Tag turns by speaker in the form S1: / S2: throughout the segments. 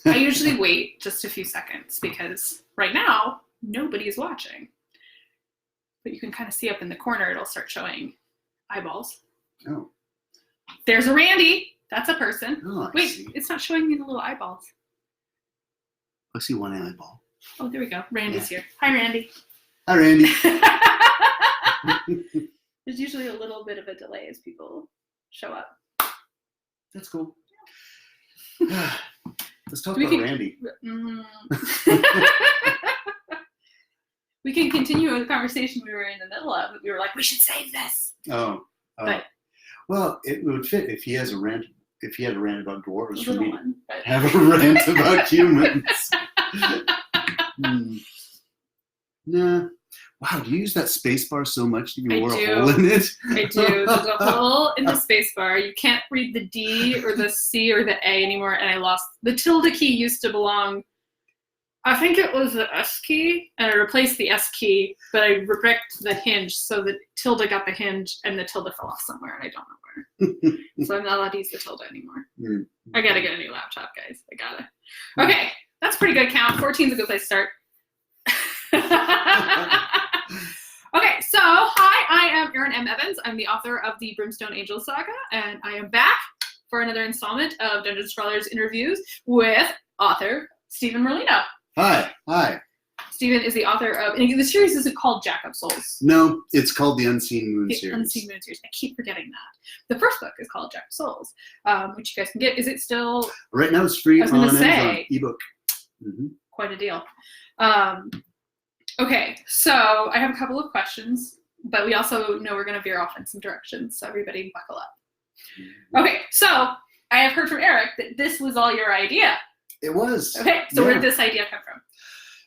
S1: I usually wait just a few seconds because right now nobody's watching. But you can kind of see up in the corner, it'll start showing eyeballs.
S2: Oh.
S1: There's a Randy. That's a person.
S2: Oh,
S1: Wait,
S2: see.
S1: it's not showing me the little eyeballs.
S2: I see one eyeball.
S1: Oh, there we go. Randy's here. Hi, Randy.
S2: Hi, Randy.
S1: There's usually a little bit of a delay as people show up.
S2: That's cool. Let's talk about Randy.
S1: We can continue with the conversation we were in the middle of. We were like, we should save this.
S2: Oh.
S1: But,
S2: well, it would fit if he has a rant. If he had a rant about dwarves, for me
S1: but...
S2: have a rant about humans. Nah. Wow, do you use that space bar so much that you wore a hole in it?
S1: I do. There's a hole in the space bar. You can't read the D or the C or the A anymore, and I lost. The tilde key used to belong, I think it was the S key, and I replaced the S key, but I wrecked the hinge, so the tilde got the hinge, and the tilde fell off somewhere, and I don't know where. So I'm not allowed to use the tilde anymore. I gotta get a new laptop, guys. I gotta. Okay, that's pretty good count. 14 is a good place to start. Okay, so hi, I am Erin M. Evans. I'm the author of the Brimstone Angel Saga, and I am back for another installment of Dungeon Scrawlers interviews with author Stephen Merlino.
S2: Hi.
S1: Stephen is the author of, and the series isn't called Jack of Souls.
S2: No, it's called the Unseen Moon
S1: The
S2: series.
S1: Unseen Moon series. I keep forgetting that. The first book is called Jack of Souls, which you guys can get. Is it still?
S2: Right now it's free on Amazon ebook.
S1: Quite a deal. Okay, so I have a couple of questions, but we also know we're going to veer off in some directions, so everybody buckle up. Okay, so I have heard from Eric that this was all your idea.
S2: It was.
S1: Okay, so where did this idea come from?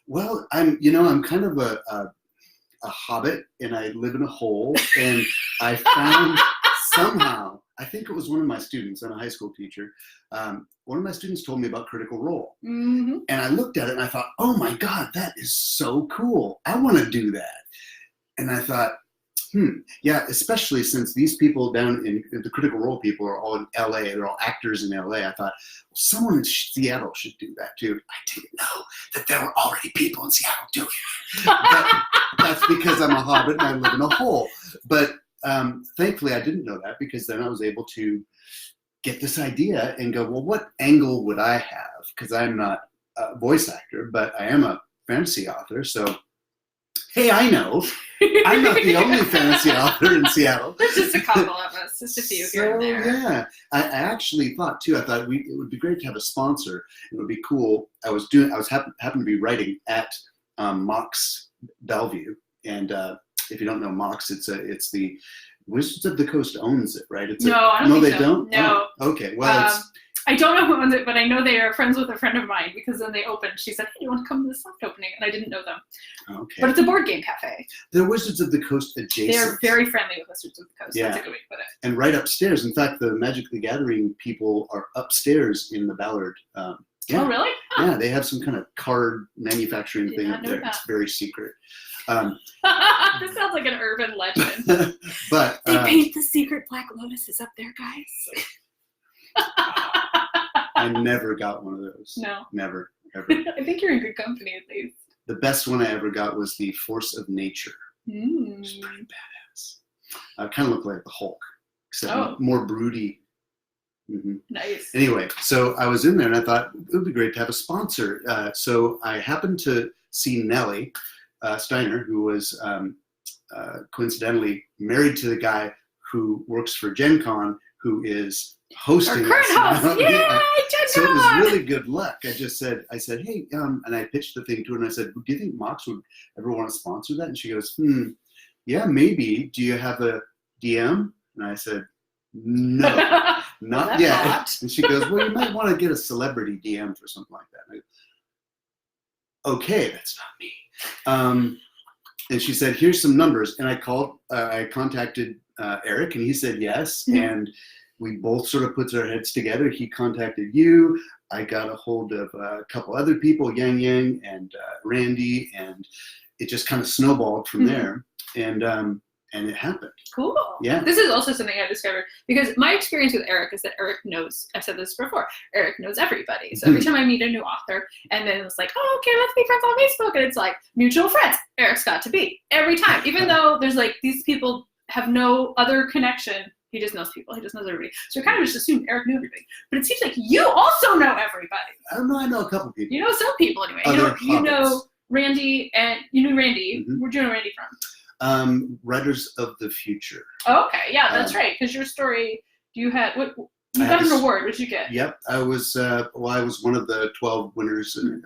S2: Well, I'm kind of a hobbit, and I live in a hole, and I found somehow, I think it was one of my students, I'm a high school teacher, one of my students told me about Critical Role. And I looked at it and I thought, oh my God, that is so cool. I want to do that. And I thought, yeah, especially since these people down in the Critical Role people are all in LA, they're all actors in LA. I thought, well, someone in Seattle should do that too. I didn't know that there were already people in Seattle doing it. That's because I'm a hobbit and I live in a hole. But thankfully I didn't know that, because then I was able to get this idea and go, well, what angle would I have? Because I'm not a voice actor, but I am a fantasy author. So, hey, I know. I'm not the only fantasy author in Seattle.
S1: There's just a couple of us, just a few here and there.
S2: Yeah, I actually thought too. I thought it would be great to have a sponsor. It would be cool. I happened to be writing at Mox Bellevue, and if you don't know Mox, it's the Wizards of the Coast owns it, right?
S1: I don't think
S2: they
S1: so.
S2: don't.
S1: No.
S2: Oh, okay. Well,
S1: I don't know who owns it, but I know they are friends with a friend of mine, because then they opened. She said, "Hey, you want to come to the soft opening?" And I didn't know them.
S2: Okay.
S1: But it's a board game cafe.
S2: They're Wizards of the Coast adjacent.
S1: They're very friendly with Wizards of the Coast.
S2: Yeah.
S1: That's a good way to put it.
S2: And right upstairs. In fact, the Magic the Gathering people are upstairs in the Ballard.
S1: Oh, really? Huh.
S2: Yeah, they have some kind of card manufacturing thing up there. It's very secret.
S1: This sounds like an urban legend.
S2: But
S1: they paint the secret black lotuses up there, guys.
S2: I never got one of those.
S1: No.
S2: Never, ever.
S1: I think you're in good company, at least.
S2: The best one I ever got was the Force of Nature. It was pretty badass. I kind of looked like the Hulk, except more broody.
S1: Nice.
S2: Anyway, so I was in there and I thought it would be great to have a sponsor. So I happened to see Nellie Steiner, who was coincidentally married to the guy who works for Gen Con, who is hosting
S1: our current host. Yay, Gen Con!
S2: So it was really good luck. I said, hey, and I pitched the thing to her and I said, do you think Mox would ever want to sponsor that? And she goes, yeah, maybe. Do you have a DM? And I said, no, not yet.
S1: Not.
S2: And she goes, well, you might want to get a celebrity DM for something like that. And I go, okay, that's not me. And she said, here's some numbers. And I contacted Eric, and he said yes. And we both sort of put our heads together. He contacted you. I got a hold of a couple other people, Yang Yang and Randy, and it just kind of snowballed from there. And and it happened.
S1: Cool.
S2: Yeah.
S1: This is also something I discovered because my experience with Eric is that Eric knows, I've said this before, Eric knows everybody. So every time I meet a new author and then it's like, oh, okay, let's be friends on Facebook. And it's like, mutual friends. Eric's got to be every time, even though there's like, these people have no other connection. He just knows people. He just knows everybody. So I kind of just assumed Eric knew everybody. But it seems like you also know everybody.
S2: I don't know. I know a couple people.
S1: You know some people anyway. You know Randy, and you knew Randy. Where'd you know Randy from?
S2: Writers of the Future.
S1: Oh, okay, yeah, that's right. Because your story, you got an award. What did you get?
S2: Yep, I was one of the 12 winners in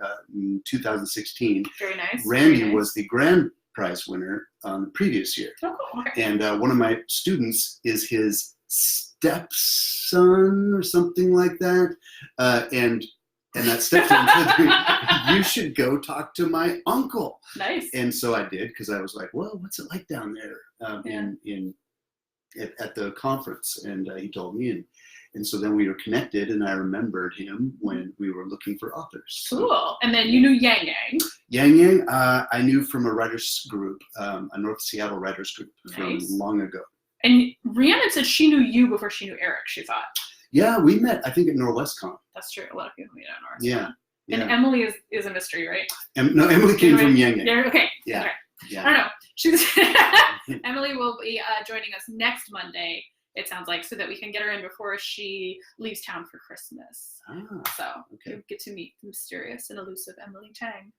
S2: 2016.
S1: Very nice.
S2: Randy was the grand prize winner the previous year.
S1: Oh, cool. Okay.
S2: And one of my students is his stepson or something like that. And that stepson said to me, you should go talk to my uncle.
S1: Nice.
S2: And so I did, because I was like, well, what's it like down there at the conference? And he told me, and so then we were connected, and I remembered him when we were looking for authors.
S1: Cool. And then you knew Yang Yang.
S2: Yang Yang, I knew from a writers group, a North Seattle writers group from long ago. And
S1: Rhiannon said she knew you before she knew Eric, she thought.
S2: Yeah, we met, I think, at NorwestCon.
S1: That's true. A lot of people meet at Norwestcon.
S2: Yeah.
S1: And Emily is a mystery, right?
S2: No, Emily came from Yang Yang.
S1: Yeah, okay.
S2: Yeah.
S1: Okay.
S2: Yeah.
S1: I don't know. Emily will be joining us next Monday, it sounds like, so that we can get her in before she leaves town for Christmas. So you get to meet the mysterious and elusive Emily Chang.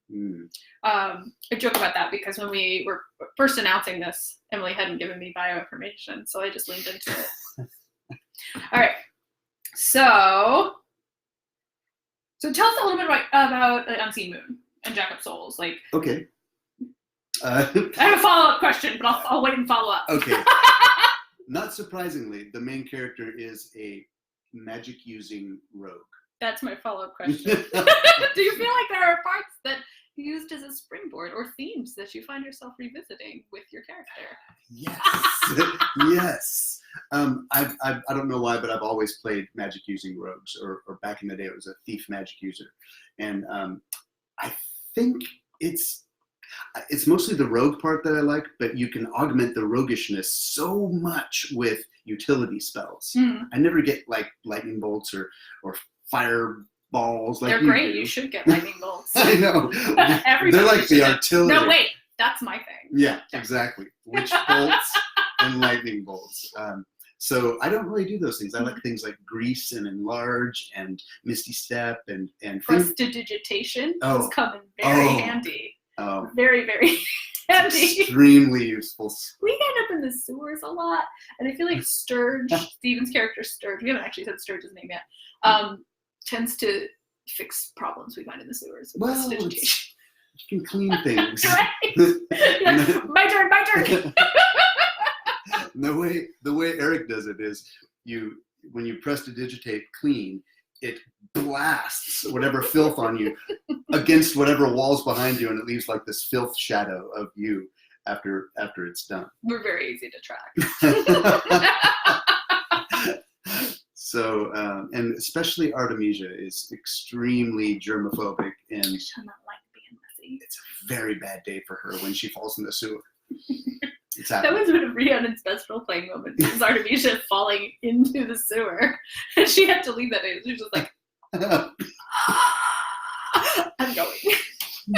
S1: I joke about that because when we were first announcing this, Emily hadn't given me bio information, so I just leaned into it. All right. So tell us a little bit about Unseen Moon and Jack of Souls.
S2: Okay.
S1: I have a follow-up question, but I'll wait and follow up.
S2: Okay. Not surprisingly, the main character is a magic-using rogue.
S1: That's my follow-up question. Do you feel like there are parts that you used as a springboard or themes that you find yourself revisiting with your character?
S2: Yes. Yes. I don't know why, but I've always played magic-using rogues, or back in the day, it was a thief magic user. And I think it's mostly the rogue part that I like, but you can augment the roguishness so much with utility spells. I never get like lightning bolts or fireballs.
S1: They're great. You should get lightning bolts.
S2: I know. They're like the artillery.
S1: No, wait. That's my thing.
S2: Yeah, exactly. Witch bolts and lightning bolts. So I don't really do those things. I like things like Grease and Enlarge and Misty Step and
S1: Prestidigitation is coming very handy. Very, very handy.
S2: Extremely useful.
S1: We end up in the sewers a lot, and I feel like Stirge, Stephen's character Stirge, we haven't actually said Sturge's name yet, tends to fix problems we find in the sewers.
S2: Well, you can clean things.
S1: Right? My turn.
S2: The way Eric does it is when you prestidigitate clean, it blasts whatever filth on you against whatever walls behind you, and it leaves like this filth shadow of you after it's done.
S1: We're very easy to track.
S2: So, and especially Artemisia is extremely germophobic, and
S1: she does not like being messy.
S2: It's a very bad day for her when she falls in the sewer.
S1: That was one of Rhiannon's best role-playing moments, was Artemisia falling into the sewer. And she had to leave that day. She was just like, I'm going.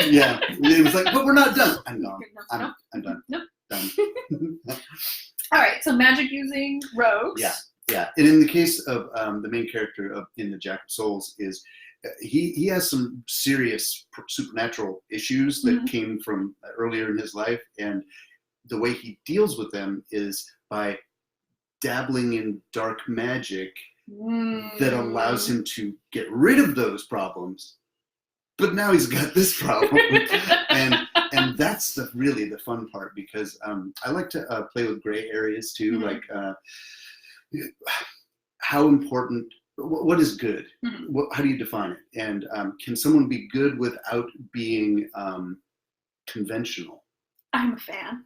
S2: Yeah. It was like, but we're not done. I'm gone. I'm done.
S1: Nope.
S2: Done.
S1: All right, so magic using rogues.
S2: Yeah. And in the case of the main character in the Jack of Souls is he has some serious supernatural issues that came from earlier in his life, and the way he deals with them is by dabbling in dark magic that allows him to get rid of those problems. But now he's got this problem, and that's really the fun part, because I like to play with gray areas too, like how important. What is good? How do you define it? And can someone be good without being conventional?
S1: I'm a fan.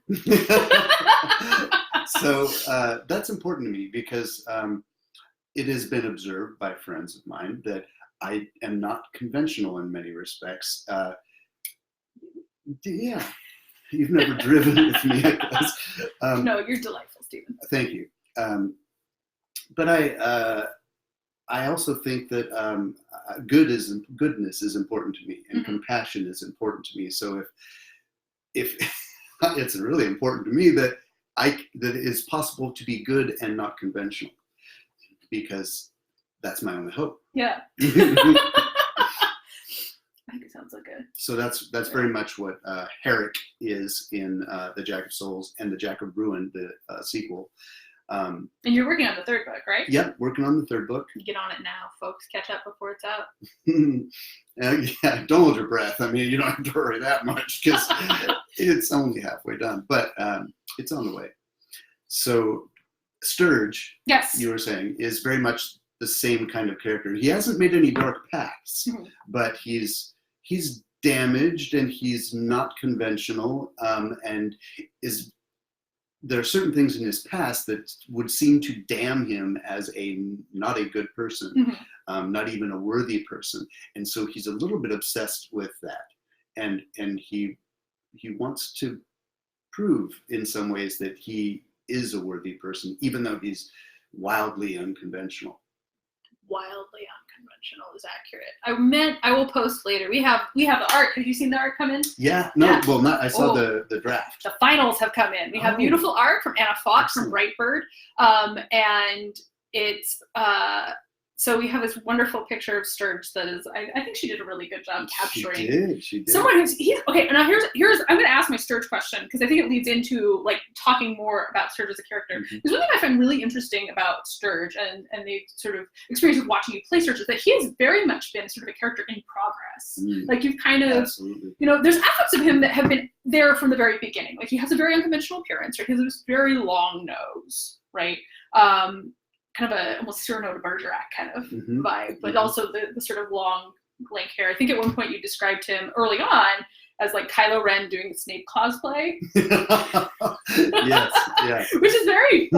S2: So that's important to me, because it has been observed by friends of mine that I am not conventional in many respects. Yeah. You've never driven with me, I guess.
S1: No, you're delightful, Stephen.
S2: Thank you. But I also think that goodness is important to me, and compassion is important to me. So if it's really important to me that it's possible to be good and not conventional, because that's my only hope.
S1: Yeah. I think it sounds like a...
S2: So that's very much what Herrick is in The Jack of Souls and The Jack of Ruin, the sequel.
S1: And you're working on the third book, right?
S2: Yep, working on the third book.
S1: Get on it now, folks. Catch up before it's out.
S2: Yeah, don't hold your breath. I mean, you don't have to hurry that much because it's only halfway done, but it's on the way. So Stirge,
S1: yes,
S2: you were saying, is very much the same kind of character. He hasn't made any dark pacts, but he's damaged and he's not conventional, and there are certain things in his past that would seem to damn him as not a good person, not even a worthy person, and so he's a little bit obsessed with that, and he wants to prove in some ways that he is a worthy person, even though he's wildly unconventional.
S1: Wildly unconventional is accurate. I will post later. We have the art. Have you seen the art come in?
S2: Yeah. No. Yeah. Well, not. I saw the draft.
S1: The finals have come in. We have beautiful art from Anna Fox from Brightbird, and it's so we have this wonderful picture of Stirge that is. I think she did a really good job capturing.
S2: She did.
S1: Someone who's okay. And now here's I'm going to ask my Stirge question because I think it leads into like talking more about Stirge as a character. Because one thing I find really interesting about Stirge and the sort of experience of watching you play Stirge is that he has very much been sort of a character in progress. Like you've kind of, there's aspects of him that have been there from the very beginning. Like he has a very unconventional appearance, right? He has this very long nose, right? Kind of a almost Cyrano de Bergerac kind of vibe, but also the sort of long, lank hair. I think at one point you described him early on as like Kylo Ren doing Snape cosplay.
S2: Yes, yeah.
S1: Which is very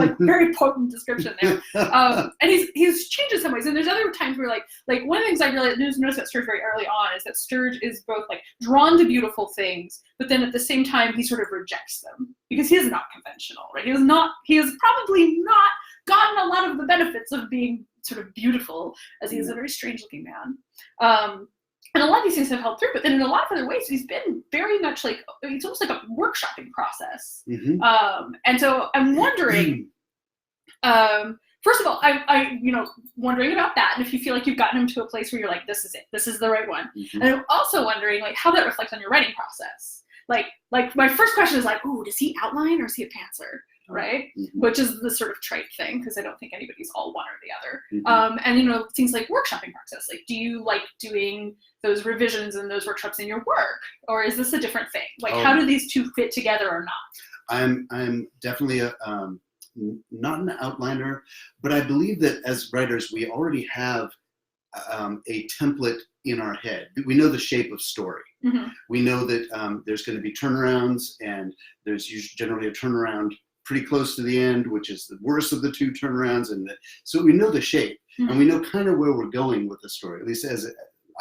S1: potent description there. And he's changed in some ways. And there's other times where like one of the things I really noticed about Stirge very early on is that Stirge is both like drawn to beautiful things, but then at the same time he sort of rejects them because he is not conventional, right? He has probably not gotten a lot of the benefits of being sort of beautiful, as he is a very strange looking man. And a lot of these things have held through, but then in a lot of other ways, he's been very much like, it's almost like a workshopping process. And so I'm wondering, first of all, I wondering about that, and if you feel like you've gotten him to a place where you're like, this is it, this is the right one. And I'm also wondering like how that reflects on your writing process. Like my first question is like, ooh, does he outline or is he a pantser? Right? Which is the sort of trite thing, because I don't think anybody's all one or the other. And things like workshopping process, like do you like doing those revisions and those workshops in your work, or is this a different thing? Like how do these two fit together or not?
S2: I'm definitely not an outliner, but I believe that as writers we already have a template in our head. We know the shape of story. We know that there's going to be turnarounds, and there's usually generally a turnaround pretty close to the end, which is the worst of the two turnarounds, so we know the shape, and we know kind of where we're going with the story, at least as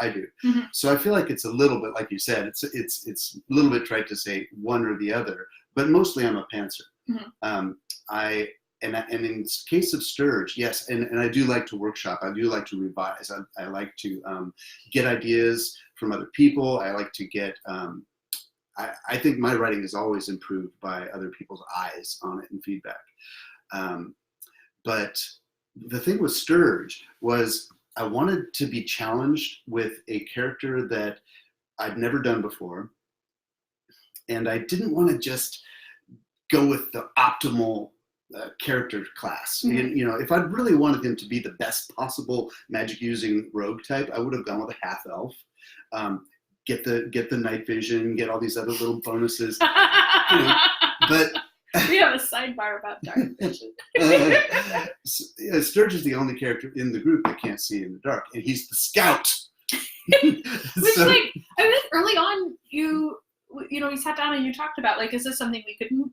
S2: I do. So I feel like it's a little bit, like you said, it's a little bit trite to say one or the other, but mostly I'm a pantser. And in the case of Stirge, yes, and I do like to workshop. I do like to revise. I like to get ideas from other people. I like to get. I think my writing is always improved by other people's eyes on it and feedback. But the thing with Stirge was I wanted to be challenged with a character that I'd never done before. And I didn't want to just go with the optimal character class. If I really wanted him to be the best possible magic using rogue type, I would have gone with a half elf. Get the night vision, get all these other little bonuses. But
S1: we have a sidebar about dark vision.
S2: Stirge is the only character in the group that can't see in the dark, and he's the scout.
S1: Which early on you sat down and you talked about like, is this something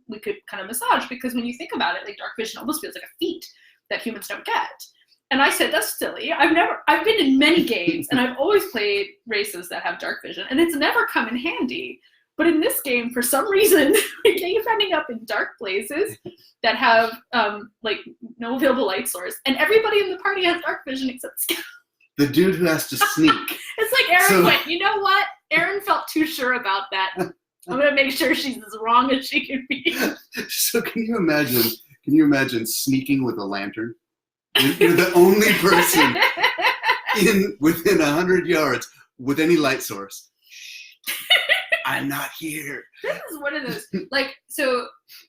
S1: we could kind of massage? Because when you think about it, like dark vision almost feels like a feat that humans don't get. And I said, that's silly. I've been in many games and I've always played races that have dark vision, and it's never come in handy. But in this game, for some reason, we keep ending up in dark places that have like no available light source, and everybody in the party has dark vision except Scout.
S2: The dude who has to sneak.
S1: It's like Erin went, you know what? Erin felt too sure about that. I'm gonna make sure she's as wrong as she can be.
S2: So can you imagine sneaking with a lantern? You're the only person within 100 yards with any light source. I'm not here.
S1: This is one of those, like, so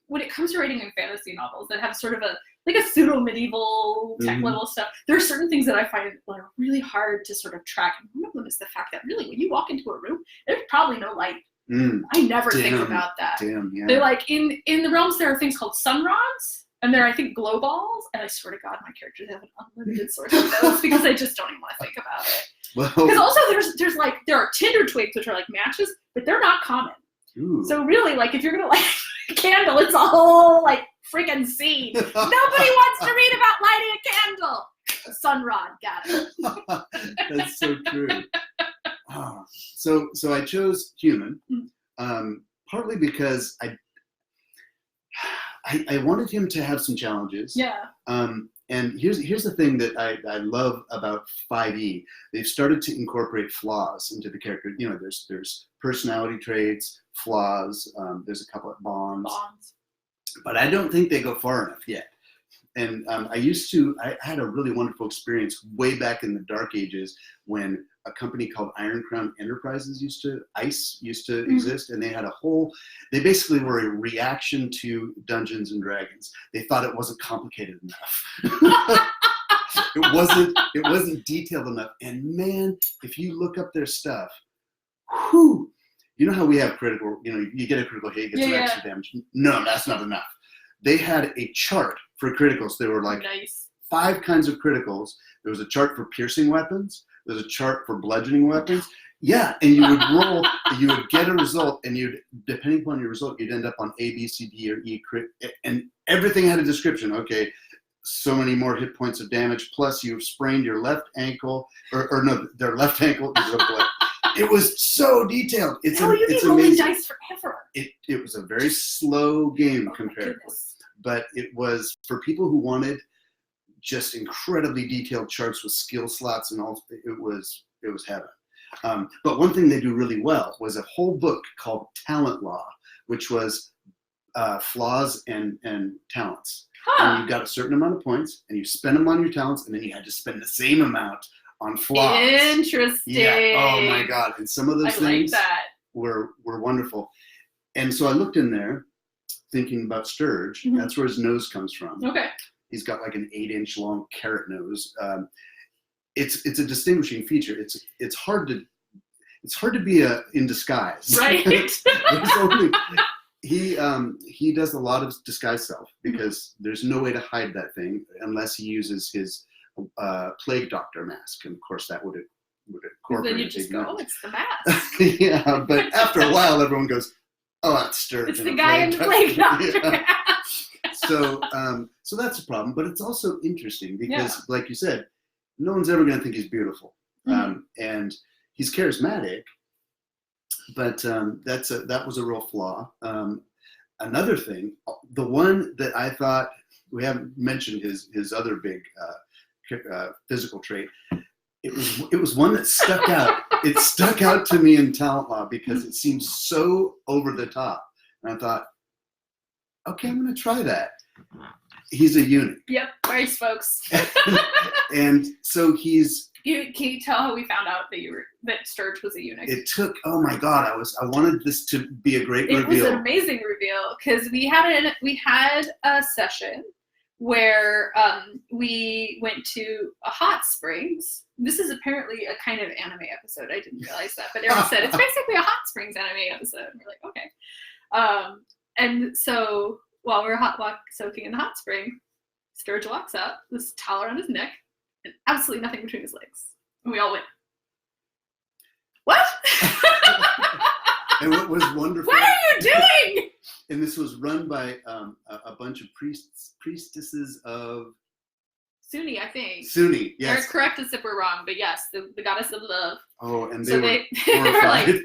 S1: when it comes to writing in fantasy novels that have sort of a pseudo-medieval tech level stuff, there are certain things that I find are really hard to sort of track. And one of them is the fact that really when you walk into a room, there's probably no light. I never think about that.
S2: Yeah.
S1: They're like, in the realms, there are things called sun rods, and they're, I think, glow balls, and I swear to God, my characters have an unlimited source of those because I just don't even want to think about it. Because also there's like, there are Tinder twigs, which are like matches, but they're not common.
S2: Ooh.
S1: So really, like, if you're gonna light a candle, it's a whole like freaking scene. Nobody wants to read about lighting a candle. A sun rod, got it.
S2: That's so true. So I chose human, partly because I wanted him to have some challenges.
S1: Yeah.
S2: And here's the thing that I love about 5e. They've started to incorporate flaws into the character. You know, there's personality traits, flaws. There's a couple of bonds. But I don't think they go far enough yet. And I had a really wonderful experience way back in the dark ages when a company called Iron Crown Enterprises used to exist, and they basically were a reaction to Dungeons and Dragons. They thought it wasn't complicated enough. It wasn't detailed enough. And man, if you look up their stuff, whew, you know how we have critical, you get a critical hit, get some extra damage. No, that's not enough. They had a chart for criticals. There were like 5 kinds of criticals. There was a chart for piercing weapons. There's a chart for bludgeoning weapons. Yeah, and you would roll, you would get a result, and depending upon your result, you'd end up on A, B, C, D, or E, and everything had a description. Okay, so many more hit points of damage, plus you've sprained your left ankle, or no, their left ankle is a blood. It was so detailed. It's
S1: rolling dice forever.
S2: It was a very slow game comparatively, but it was for people who wanted just incredibly detailed charts with skill slots and all. It was heaven. But one thing they do really well was a whole book called Talent Law, which was flaws and talents. And you got a certain amount of points, and you spend them on your talents, and then you had to spend the same amount on flaws.
S1: Interesting.
S2: Yeah. Oh my God. And some of those things were wonderful. And so I looked in there thinking about Stirge. Mm-hmm. That's where his nose comes from.
S1: Okay.
S2: He's got like an 8-inch long carrot nose. It's a distinguishing feature. It's hard to be in disguise.
S1: Right.
S2: He does a lot of disguise self because there's no way to hide that thing unless he uses his plague doctor mask, and of course that would incorporate.
S1: Then you just go, it's the mask.
S2: Yeah, but after a while, everyone goes, "Oh, that's Stirge."
S1: It's the guy in the plague doctor mask.
S2: So that's a problem, but it's also interesting because, like you said, no one's ever going to think he's beautiful, and he's charismatic, but that was a real flaw. Another thing, the one that I thought we haven't mentioned his other big physical trait. It was one that stuck out. It stuck out to me in Talent Law because it seemed so over the top, and I thought, okay, I'm going to try that. He's a eunuch.
S1: Yep, nice folks.
S2: And so he's.
S1: Can you tell how we found out that Stirge was a eunuch?
S2: It took. Oh my God! I wanted this to be a great reveal.
S1: It was an amazing reveal because we had a session where we went to a hot springs. This is apparently a kind of anime episode. I didn't realize that, but Erin said it's basically a hot springs anime episode. And we're like, okay. And so while we're soaking in the hot spring, Stirge walks up, this towel around his neck, and absolutely nothing between his legs. And we all went, what?
S2: And what was wonderful.
S1: What are you doing?
S2: And this was run by a bunch of priestesses of
S1: Suni, I think.
S2: Suni, yes.
S1: Or correct us if we're wrong, but yes, the goddess of love.
S2: Oh, and
S1: they
S2: were
S1: were like,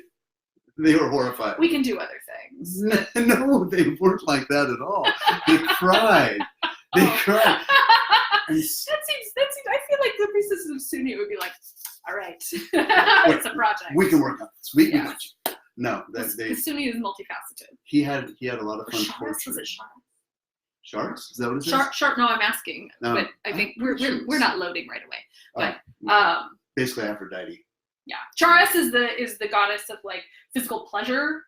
S2: They were horrified.
S1: We can do other things.
S2: No, they weren't like that at all. They cried. They cried. And
S1: That seems. I feel like the priestesses of Sunni would be like, all right, it's a project.
S2: we can work on this. We can
S1: Yes.
S2: got you. No,
S1: The Sunni is multifaceted.
S2: he had a lot of fun
S1: Sharks,
S2: torture.
S1: was it sharks?
S2: Sharks? Is that what it is?
S1: Shark. No, I'm asking,
S2: No,
S1: but I think we're not loading right away. But
S2: Oh, basically Aphrodite.
S1: yeah, Charis is the goddess of like physical pleasure,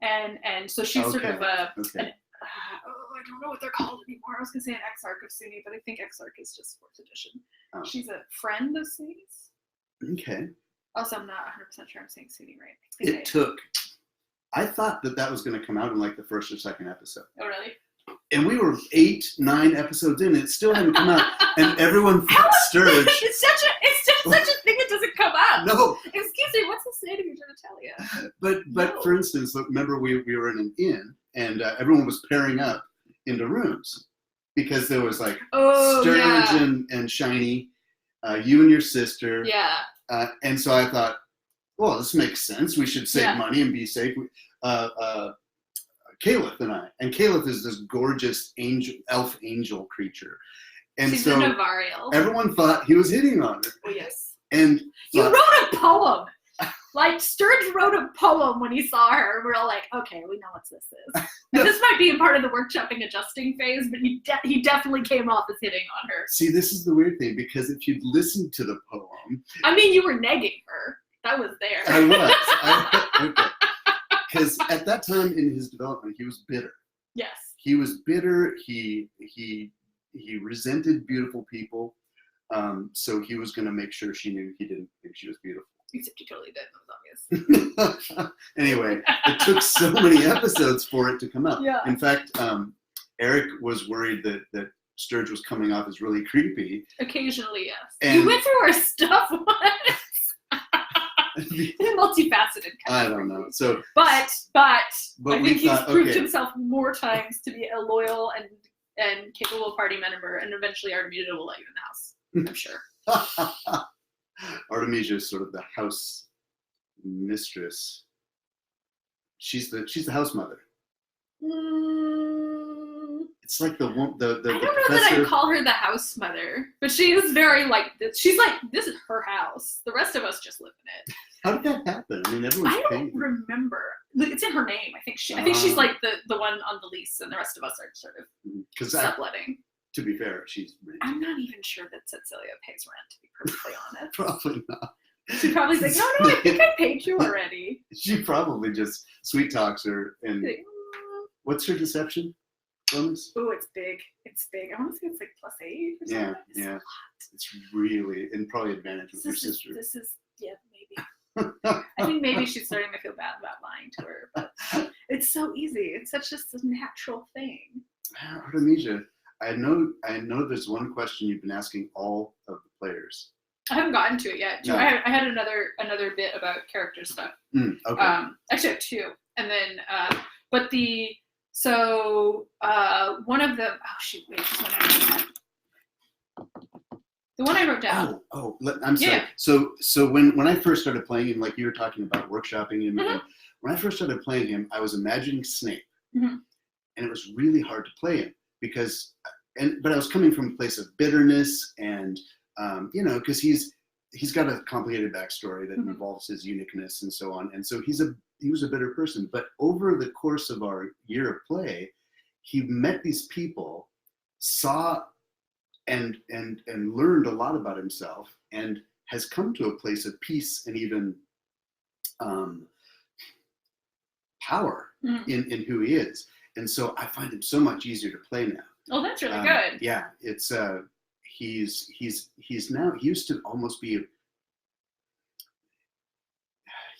S1: and so she's sort of
S2: Okay.
S1: I don't know what they're called anymore. I was gonna say an exarch of Sunni, but I think exarch is just 4th edition.
S2: Oh.
S1: She's a friend of Sunnis.
S2: Okay.
S1: Also, I'm not 100% sure I'm saying Sunni right.
S2: It took. I thought that was going to come out in like the 1st or 2nd episode,
S1: Oh really?
S2: and we were 8, 9 episodes in, and it still hadn't come out, and everyone thought Stirge.
S1: It's such a thing. It doesn't come up.
S2: No,
S1: Excuse me. What's the name of your genitalia?
S2: but
S1: No.
S2: for instance, look, remember we were in an inn, and everyone was pairing up into rooms because there was like
S1: Oh
S2: Stirge
S1: yeah.
S2: and Shiny, you and your sister,
S1: Yeah.
S2: and so I thought, well, this makes sense. We should save
S1: Yeah.
S2: money and be safe. Caliph and Caliph is this gorgeous elf angel creature, and
S1: She's
S2: so
S1: a Navariel.
S2: everyone thought he was hitting on her,
S1: Oh yes.
S2: and
S1: You
S2: thought,
S1: wrote a poem. Like Sturge wrote a poem when he saw her. We're all like, okay, we know what this is. And this might be a part of the workshopping adjusting phase, but he definitely came off as hitting on her.
S2: see, this is the weird thing, because if you'd listened to the poem,
S1: I mean, you were negging her. That was there.
S2: I was. Okay. Because at that time in his development, he was bitter.
S1: Yes.
S2: He was bitter. He resented beautiful people. So he was going to make sure she knew he didn't think she was beautiful.
S1: Except you totally did. That was obvious.
S2: Anyway, it took so many episodes for it to come out.
S1: Yeah.
S2: In fact, Eric was worried that Sturge was coming off as really creepy.
S1: Occasionally, yes.
S2: And-
S1: You went through our stuff once. Multifaceted.
S2: I don't know. So,
S1: But I
S2: we
S1: think he's
S2: thought,
S1: proved
S2: okay,
S1: himself more times to be a loyal and capable party member, and eventually Artemisia will let you in the house. I'm sure.
S2: Artemisia is sort of the house mistress. She's the house mother. It's like the
S1: I don't know
S2: professor.
S1: that I'd call her the house mother, but she is very like this. She's like, this is her house. The rest of us just live in it.
S2: How did that happen? I mean, everyone's
S1: I don't
S2: paying.
S1: remember. It's in her name. I think she's like the one on the lease, and the rest of us are sort of
S2: Because
S1: subletting.
S2: to be fair, she's
S1: I'm not even sure that Cecilia pays rent, to be perfectly honest.
S2: probably not.
S1: She probably like, no, I think I paid you already.
S2: She probably just sweet talks her. And
S1: Like,
S2: what's her deception bonus?
S1: oh, it's big. It's big. I want to say it's like +8 or something.
S2: Yeah,
S1: It's
S2: yeah.
S1: a lot.
S2: It's really, and probably advantage with her
S1: This is,
S2: sister.
S1: this is, yeah, maybe. I think maybe she's starting to feel bad about lying to her, but it's so easy. It's such just a natural thing.
S2: Artemisia, I know there's one question you've been asking all of the players.
S1: I haven't gotten to it yet.
S2: No.
S1: I had another bit about character stuff.
S2: Okay.
S1: Actually, I have 2, and then one of them. Oh shoot! Wait, this one I wrote down. The one I wrote down.
S2: I'm sorry.
S1: Yeah.
S2: So when I first started playing him, like you were talking about workshopping him,
S1: Mhm.
S2: when I first started playing him, I was imagining Snape,
S1: Mhm.
S2: and it was really hard to play him but I was coming from a place of bitterness and because he's got a complicated backstory that
S1: Mhm.
S2: involves his uniqueness and so on, and so he was a bitter person. But over the course of our year of play, he met these people, saw and learned a lot about himself, and has come to a place of peace and even power
S1: Mhm.
S2: in who he is. And so I find him so much easier to play now.
S1: Oh, that's really good.
S2: Yeah, it's he's now, he used to almost be,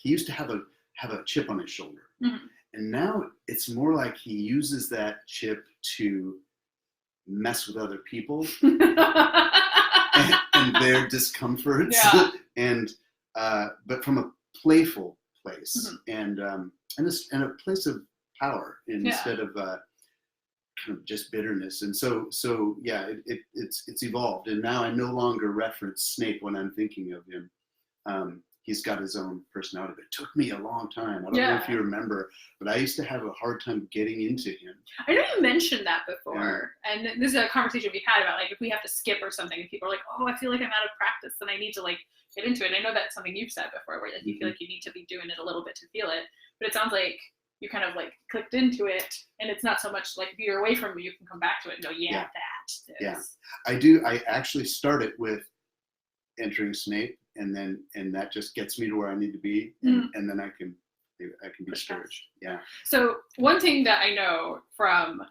S2: he used to have a chip on his shoulder.
S1: Mhm.
S2: And now it's more like he uses that chip to mess with other people and their discomforts.
S1: Yeah.
S2: And but from a playful place,
S1: Mhm.
S2: and a place of power instead of kind of just bitterness. And so yeah, it's evolved, and now I no longer reference Snape when I'm thinking of him. he's got his own personality. But it took me a long time. I don't know
S1: Yeah.
S2: if you remember, but I used to have a hard time getting into him.
S1: I know you mentioned that before, and this is a conversation we've had about like if we have to skip or something, and people are like, "Oh, I feel like I'm out of practice, and I need to like get into it." And I know that's something you've said before, where like you feel like you need to be doing it a little bit to feel it. But it sounds like you kind of like clicked into it, and it's not so much like if you're away from it, you can come back to it and go, "Yeah, that's this."
S2: Yeah. I do. I actually started with entering Snape, and that just gets me to where I need to be, and then I can be Stirge. Yeah.
S1: So one thing that I know from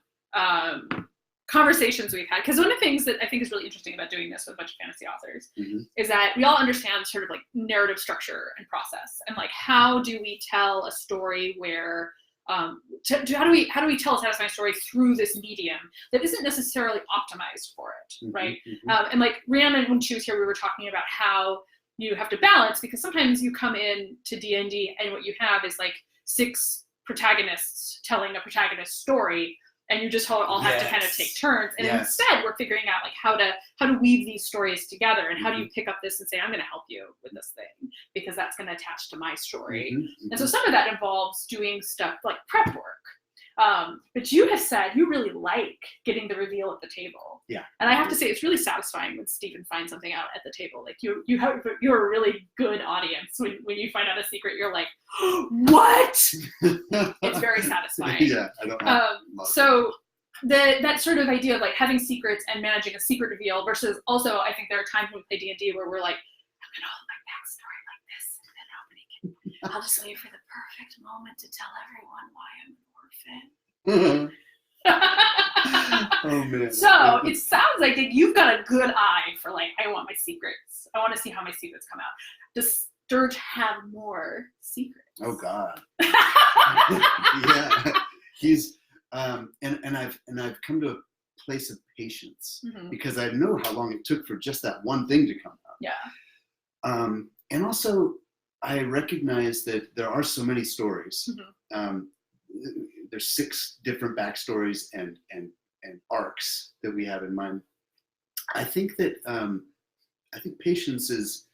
S1: conversations we've had, because one of the things that I think is really interesting about doing this with a bunch of fantasy authors is that we all understand sort of like narrative structure and process, and like how do we tell a story where how do we tell a satisfying story through this medium that isn't necessarily optimized for it, right? And like Rihanna, when she was here, we were talking about how you have to balance, because sometimes you come in to D&D and what you have is like 6 protagonists telling a protagonist story, and you just all have to kind of take turns. And instead, we're figuring out like how to weave these stories together, and how do you pick up this and say, I'm going to help you with this thing because that's going to attach to my story. And so some of that involves doing stuff like prep work. But you have said you really like getting the reveal at the table.
S2: Yeah.
S1: And I have to say, it's really satisfying when Stephen finds something out at the table. Like you're a really good audience. When you find out a secret, you're like, what? It's very satisfying.
S2: Yeah, I don't
S1: so that sort of idea of like having secrets and managing a secret reveal versus also, I think there are times when we play D&D where we're like, I'm going to hold my backstory like this, and then nobody can, I'll just wait for the perfect moment to tell everyone why I'm an orphan.
S2: Oh man.
S1: So it sounds like you've got a good eye for like, I want my secrets. I want to see how my secrets come out. Does Stirge have more secrets?
S2: Oh God. Yeah. He's and I've come to a place of patience because I know how long it took for just that one thing to come out.
S1: Yeah.
S2: And also I recognize that there are so many stories. There's 6 different backstories and arcs that we have in mind. I think that I think patience is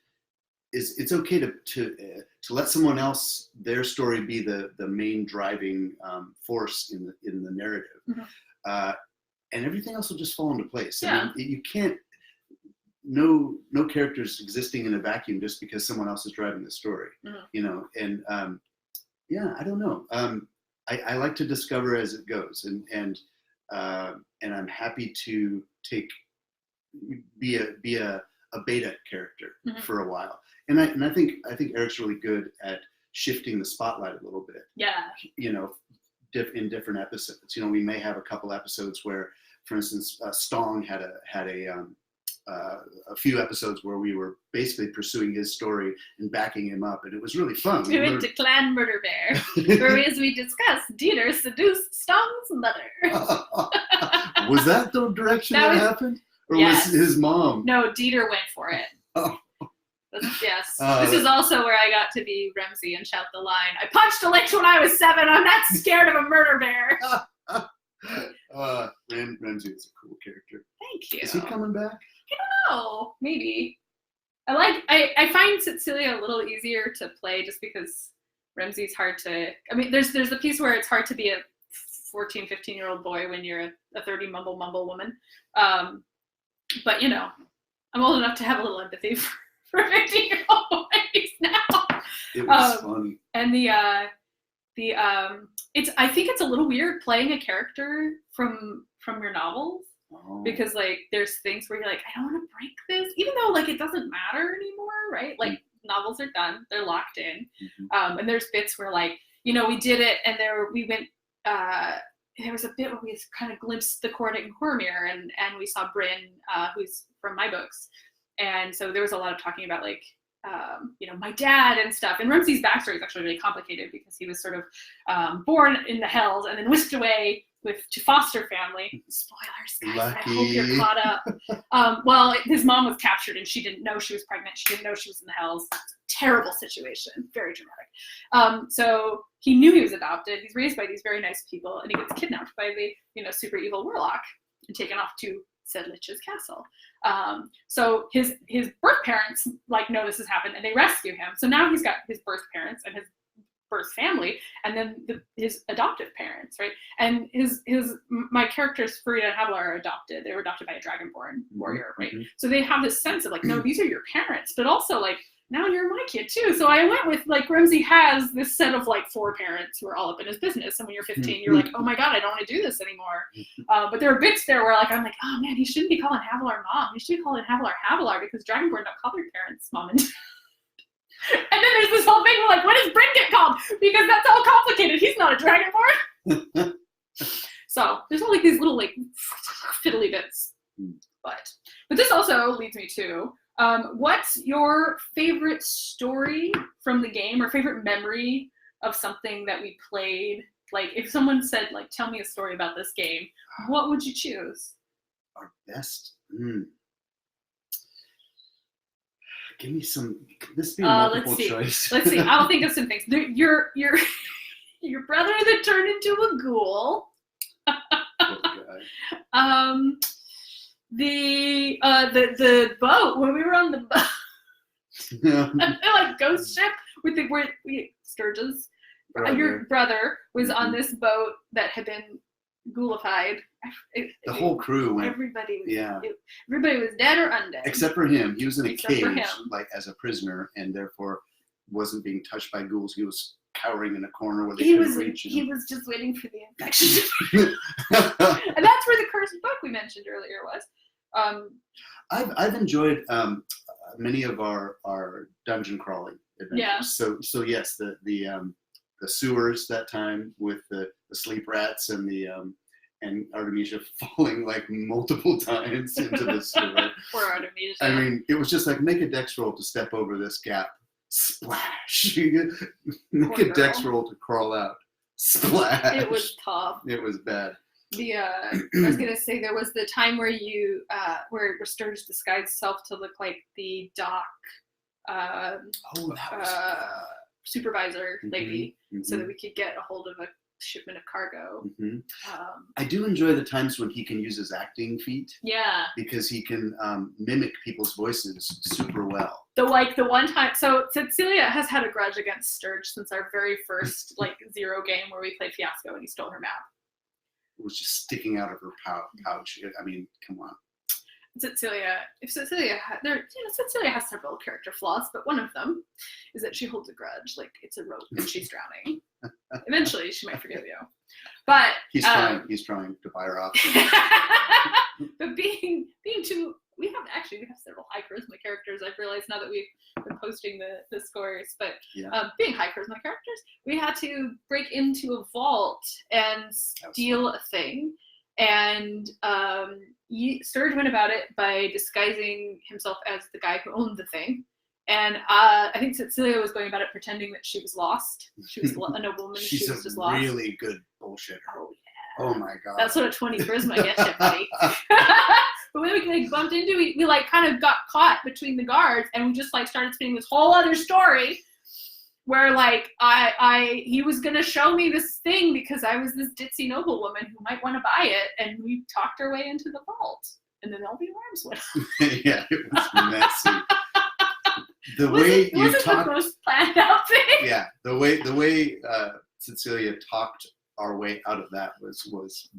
S2: it's okay to let someone else, their story, be the main driving force in the narrative, and everything else will just fall into place.
S1: Yeah.
S2: I mean, you can't. No characters existing in a vacuum just because someone else is driving the story. You know, and I don't know. I like to discover as it goes, and I'm happy to be a beta character for a while. And I think Eric's really good at shifting the spotlight a little bit.
S1: Yeah.
S2: You know, in different episodes. You know, we may have a couple episodes where, for instance, Stong had a few episodes where we were basically pursuing his story and backing him up, and it was really fun.
S1: We went to Clan Murder Bear, where as we discussed, Dieter seduced Stong's mother.
S2: Was that the direction that happened? Or
S1: yes.
S2: was his mom?
S1: No, Dieter went for it.
S2: Oh.
S1: Yes. This is also where I got to be Ramsey and shout the line, I punched a lich when I was 7, I'm not scared of a murder bear.
S2: Ramsey is a cool character.
S1: Thank you.
S2: Is he coming back?
S1: I don't know. Maybe. I find Cecilia a little easier to play just because Ramsey's hard to, I mean, there's the piece where it's hard to be a 14, 15-year-old boy when you're a 30 mumble woman. But, you know, I'm old enough to have a little empathy for 15-year-old boys now.
S2: It was funny.
S1: And I think it's a little weird playing a character from your novels. Because like there's things where you're like, I don't want to break this, even though like it doesn't matter anymore, right? Like novels are done, they're locked in. And there's bits where like, you know, we did it and there was a bit where we kind of glimpsed the coordinate in Cormyr and we saw Bryn, who's from my books. And so there was a lot of talking about like, you know, my dad and stuff. And Ramsey's backstory is actually really complicated because he was sort of born in the Hells and then whisked away to foster family. Spoilers, guys.
S2: Lucky.
S1: I hope you're caught up. Well, his mom was captured and she didn't know she was pregnant. She didn't know she was in the Hells. Terrible situation. Very dramatic. So he knew he was adopted. He's raised by these very nice people and he gets kidnapped by the, you know, super evil warlock and taken off to Sedlich's castle. So his birth parents like know this has happened and they rescue him. So now he's got his birth parents and his birth family, and then his adoptive parents, right? And my characters, Farida and Habla, are adopted. They were adopted by a dragonborn warrior, right? Mm-hmm. So they have this sense of like, no, these are your parents, but also like, now you're my kid too. So I went with like, Ramsey has this set of like 4 parents who are all up in his business. And when you're 15, you're like, oh my God, I don't want to do this anymore. But there are bits there where like, I'm like, oh man, he shouldn't be calling Havilar mom. He should be calling Havilar because dragonborn don't call their parents mom and dad. And then there's this whole thing where like, what does Bryn get called? Because that's all complicated. He's not a dragonborn. So there's all like these little like fiddly bits. But this also leads me to, what's your favorite story from the game or favorite memory of something that we played? Like if someone said like, tell me a story about this game, what would you choose?
S2: Our best? Give me some. This be a multiple choice.
S1: Let's see. I'll think of some things. Your brother that turned into a ghoul. The boat when we were on the boat. Like ghost ship with Sturge's. Your brother was on this boat that had been ghoulified.
S2: The whole crew went.
S1: Everybody was dead or undead.
S2: Except for him. He was in a cage, like as a prisoner, and therefore wasn't being touched by ghouls. He was cowering in a corner where they couldn't reach him.
S1: He was just waiting for the infection. And that's where the cursed book we mentioned earlier was.
S2: I've enjoyed many of our dungeon crawling adventures. Yeah. So yes, the sewers that time with the sleep rats and and Artemisia falling like multiple times into the sewer.
S1: Poor Artemisia.
S2: I mean, it was just like, make a dex roll to step over this gap. Splash. Make a dex roll to crawl out. Splash.
S1: It was tough.
S2: It was bad.
S1: I was gonna say there was the time where where Stirge disguised self to look like the dock supervisor lady, so that we could get a hold of a shipment of cargo.
S2: I do enjoy the times when he can use his acting feat.
S1: Yeah.
S2: Because he can mimic people's voices super well.
S1: The one time, so Cecilia has had a grudge against Stirge since our very first zero game where we played Fiasco and he stole her map.
S2: It was just sticking out of her pouch. I mean, come on.
S1: Cecilia has several character flaws, but one of them is that she holds a grudge, like it's a rope and she's drowning. Eventually, she might forgive you, but
S2: he's trying to buy her off.
S1: But being too, we have several high charisma characters. I've realized now that we've been posting the scores, but being high charisma characters, we had to break into a vault and steal a thing. And Sturge went about it by disguising himself as the guy who owned the thing. And I think Cecilia was going about it pretending that she was lost. She was a noblewoman.
S2: She's
S1: she was just lost.
S2: Really good bullshitter.
S1: Oh, yeah.
S2: Oh, my God.
S1: That's what a 20 charisma gets you, buddy. But when we bumped into it, we kind of got caught between the guards, and we just started spinning this whole other story where he was gonna show me this thing because I was this ditzy noblewoman who might want to buy it, and we talked our way into the vault, and then all the alarms went off.
S2: Yeah, it was messy. The way you talked,
S1: the most planned out thing.
S2: Yeah, the way Cecilia talked our way out of that was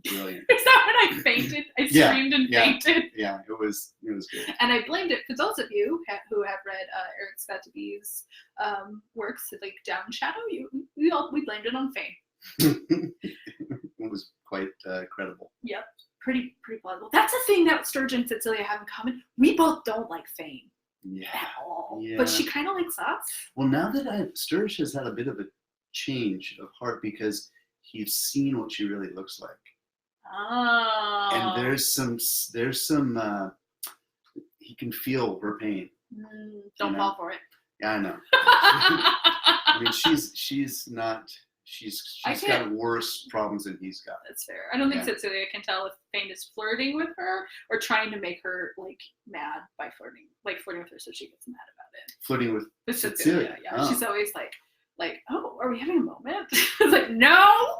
S2: brilliant.
S1: Is that when I fainted? I screamed and fainted.
S2: Yeah, it was good.
S1: And I blamed it for those of you who have read Eric Skatibi's works, like Down Shadow. We blamed it on Fane.
S2: It was quite credible.
S1: Yep, pretty plausible. That's the thing that Sturge and Cecilia have in common. We both don't like Fane.
S2: Yeah.
S1: At all.
S2: Yeah.
S1: But she kind of likes us.
S2: Well, now that Sturge has had a bit of a change of heart because he's seen what she really looks like.
S1: Oh.
S2: And there's some he can feel her pain.
S1: Don't fall for it.
S2: Yeah, I know. I mean, she's got worse problems than he's got.
S1: That's fair. I don't think Cecilia can tell if Fane is flirting with her or trying to make her mad by flirting with her so she gets mad about it.
S2: Flirting with Cecilia.
S1: Yeah. Oh. She's always like, oh, are we having a moment? It's like, no.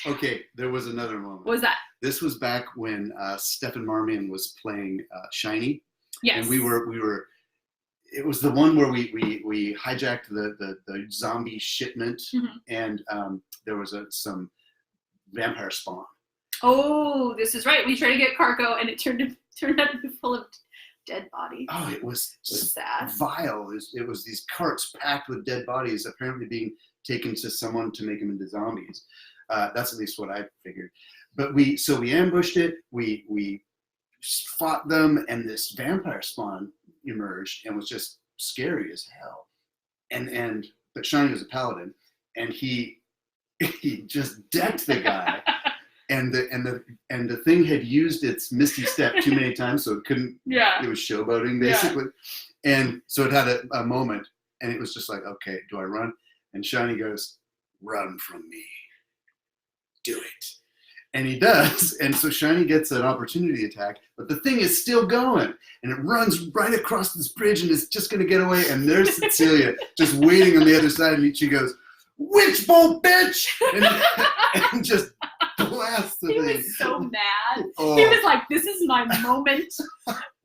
S2: Okay, there was another moment.
S1: What was that?
S2: This was back when Stephen Merlino was playing Shiny.
S1: Yes.
S2: And we were. It was the one where we hijacked the zombie shipment, and there was some vampire spawn.
S1: Oh, this is right. We tried to get cargo, and it turned out to be full of dead bodies.
S2: Oh, it was
S1: sad.
S2: Vile. It was these carts packed with dead bodies, apparently being taken to someone to make them into zombies. That's at least what I figured. But we ambushed it. We fought them, and this vampire spawn emerged and was just scary as hell. But Shiny was a paladin, and he just decked the guy. And the thing had used its Misty Step too many times, so it couldn't.
S1: Yeah.
S2: It was showboating basically, and so it had a moment, and it was just like, okay, do I run? And Shiny goes, "Run from me. Do it." And he does, and so Shiny gets an opportunity attack, but the thing is still going, and it runs right across this bridge, and it's just going to get away. And there's Cecilia just waiting on the other side, and she goes, "Witch bolt, bitch!" and just blasts the thing.
S1: He was so mad.
S2: Oh.
S1: He was like, "This is my moment.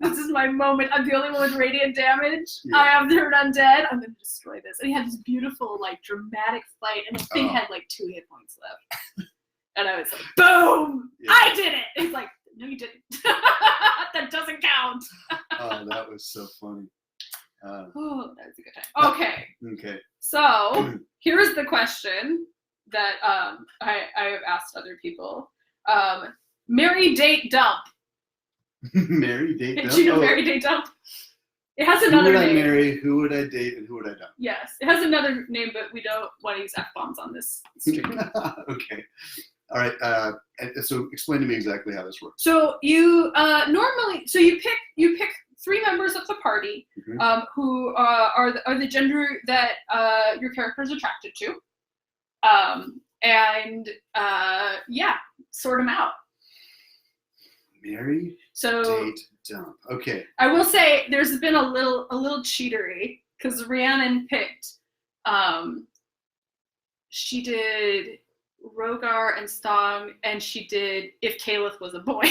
S1: This is my moment. I'm the only one with radiant damage.
S2: Yeah.
S1: I have the undead. I'm going to destroy this." And he had this beautiful, like, dramatic fight, and the thing had like 2 hit points left. And I was like, "Boom! Yeah. I did it!" And he's like, "No, you didn't. That doesn't count."
S2: Oh, that was so funny.
S1: Oh, that was a good time.
S2: Okay.
S1: So here's the question that I have asked other people. Marry, date, dump.
S2: Marry, date, dump?
S1: Did you know marry, date, dump? It has another name.
S2: Who would I marry, who would I date, and who would I dump?
S1: Yes. It has another name, but we don't want to use F-bombs on this stream.
S2: Okay. All right. So explain to me exactly how this works.
S1: So you normally, you pick 3 members of the party who are the gender that your character is attracted to, and sort them out.
S2: Marry,
S1: so
S2: date, dump. Okay.
S1: I will say there's been a little cheatery because Rhiannon picked. She did Rogar and Stong, and she did If Caliph Was a Boy.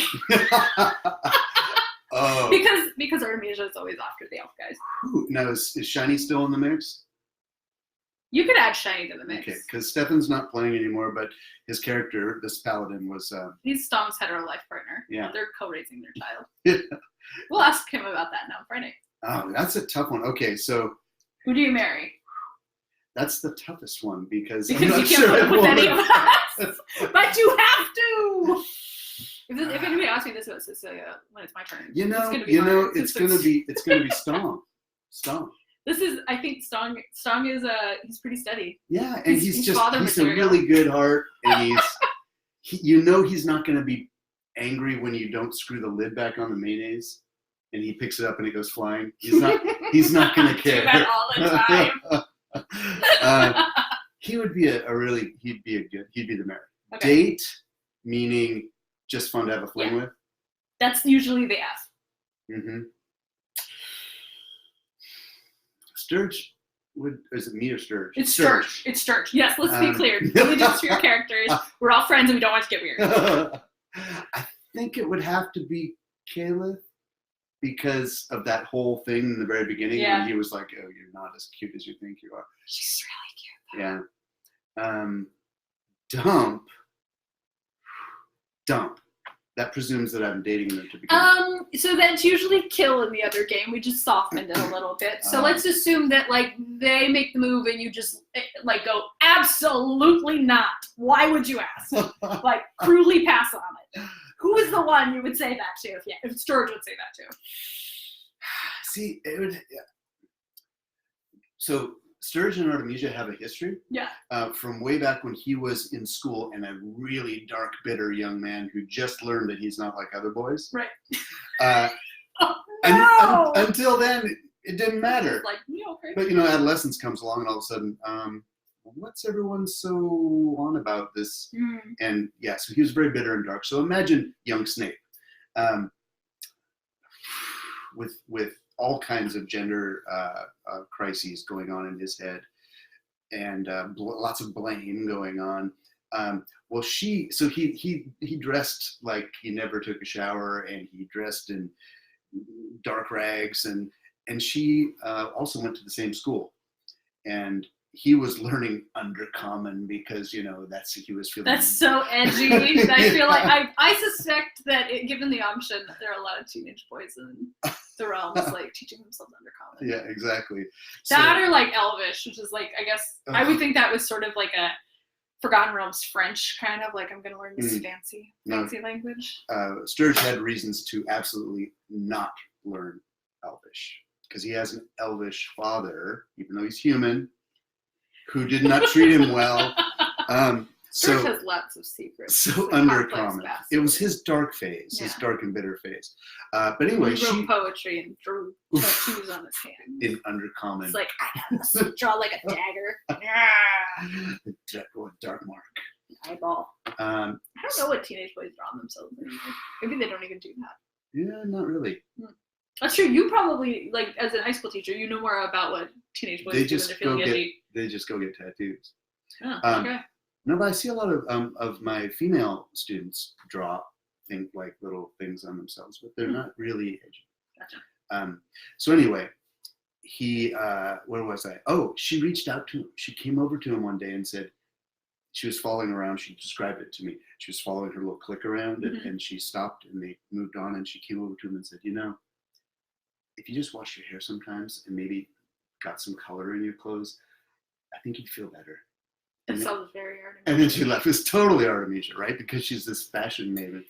S2: Oh.
S1: Because Artemisia is always after the elf guys.
S2: Now is Shiny still in the mix?
S1: You could add Shiny to the mix.
S2: Okay, because Stefan's not playing anymore, but his character, this paladin, was.
S1: He's Stong's hetero life partner.
S2: Yeah.
S1: They're co-raising their child.
S2: Yeah.
S1: We'll ask him about that now Friday.
S2: Oh, that's a tough one. Okay, so.
S1: Who do you marry?
S2: That's the toughest one because I'm
S1: you
S2: not
S1: can't
S2: sure
S1: put up with any of us. But you have to. If anybody asks me this about Cecilia when it's my turn,
S2: it's gonna be Stong. Stong.
S1: This is, I think, Stong is he's pretty steady.
S2: Yeah, and he's a really good heart, and he's not gonna be angry when you don't screw the lid back on the mayonnaise, and he picks it up and it goes flying. He's not gonna care.
S1: Do that all the time.
S2: He'd be the mayor.
S1: Okay.
S2: Date, meaning just fun to have a fling with.
S1: That's usually the F.
S2: Mm-hmm. Stirge, is it me or Stirge?
S1: It's Stirge. It's Stirge. Yes, let's be clear. Really just for your characters. We're all friends and we don't want to get weird.
S2: I think it would have to be Caliph because of that whole thing in the very beginning when he was like, "Oh, you're not as cute as you think you are."
S1: She's really cute.
S2: Yeah. Dump. That presumes that I'm dating them to begin with.
S1: So that's usually kill in the other game. We just softened it a little bit. So let's assume that they make the move and you just go, absolutely not. Why would you ask? Cruelly pass on it. Who is the one you would say that to? If Stirge would say that to.
S2: See, it would. Yeah. So Stirge and Artemisia have a history.
S1: Yeah.
S2: From way back when he was in school and a really dark, bitter young man who just learned that he's not like other boys.
S1: Right.
S2: Until then, it didn't matter.
S1: Okay.
S2: But adolescence comes along, and all of a sudden, what's everyone so on about this?
S1: Mm.
S2: And so he was very bitter and dark. So imagine young Snape, with all kinds of gender crises going on in his head, and lots of blame going on. Well, he dressed like he never took a shower, and he dressed in dark rags, and she also went to the same school, and he was learning Undercommon because he was feeling.
S1: That's so edgy. I feel like I suspect that given the option, there are a lot of teenage boys in the realms like teaching themselves Undercommon.
S2: Yeah, exactly.
S1: That or like Elvish, which is like, I guess I would think that was sort of like a Forgotten Realms French kind of like, I'm going to learn this fancy language.
S2: Stirge had reasons to absolutely not learn Elvish because he has an Elvish father, even though he's human, who did not treat him well.
S1: Stirge has lots of secrets.
S2: So Undercommon. It was his dark phase, his dark and bitter phase. But anyway,
S1: he wrote poetry and drew tattoos on his hand.
S2: In Undercommon.
S1: It's like, I gotta draw like a dagger.
S2: Dark mark.
S1: Eyeball. I don't know what teenage boys draw on themselves anymore. Maybe they don't even do that.
S2: Yeah, not really.
S1: That's true. You probably, like, as a high school teacher, you know more about what teenage boys do when they're feeling edgy.
S2: They just go get tattoos.
S1: Oh, okay.
S2: No, but I see a lot of my female students draw like little things on themselves, but they're not really edgy.
S1: Gotcha.
S2: So anyway, where was I? Oh, she reached out to him. She came over to him one day and said she was following around. She described it to me. She was following her little clique around, and she stopped, and they moved on, and she came over to him and said, if you just wash your hair sometimes and maybe got some color in your clothes, I think you'd feel better.
S1: It sounds very Artemisia.
S2: And then she left. It was totally Artemisia, right? Because she's this fashion maven.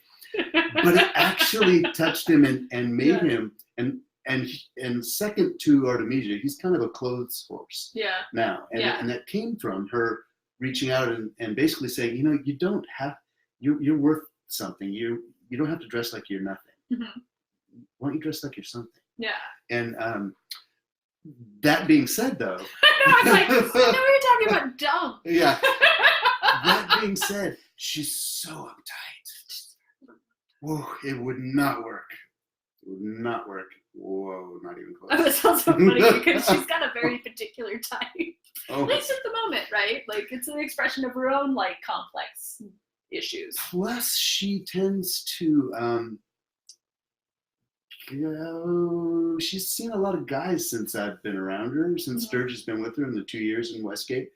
S2: But it actually touched him and made him, and second to Artemisia, he's kind of a clothes horse now. And that came from her reaching out and basically saying, you don't have, you're worth something. You don't have to dress like you're nothing.
S1: Mm-hmm.
S2: Why don't you dress like you're something?
S1: Yeah.
S2: And that being said, though.
S1: I was like, I know we were talking about dumb.
S2: Yeah. That being said, she's so uptight. Whoa, it would not work. It would not work. Whoa, not even close.
S1: Oh, it sounds so funny because she's got a very particular type.
S2: Oh.
S1: At least at the moment, right? Like, it's an expression of her own, like, complex issues.
S2: Plus, she tends to, she's seen a lot of guys since I've been around her, since Sturge has been with her in the 2 years in Westgate.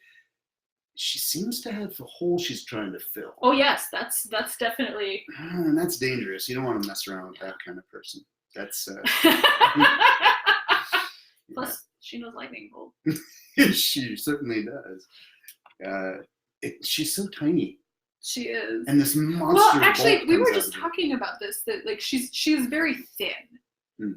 S2: She seems to have the hole she's trying to fill.
S1: Oh yes, that's definitely.
S2: And that's dangerous. You don't want to mess around with that kind of person. That's.
S1: Plus, she knows lightning bolt.
S2: She certainly does. She's so tiny.
S1: She is.
S2: And this monster.
S1: Well, actually, we were just talking about this. That like she is very thin.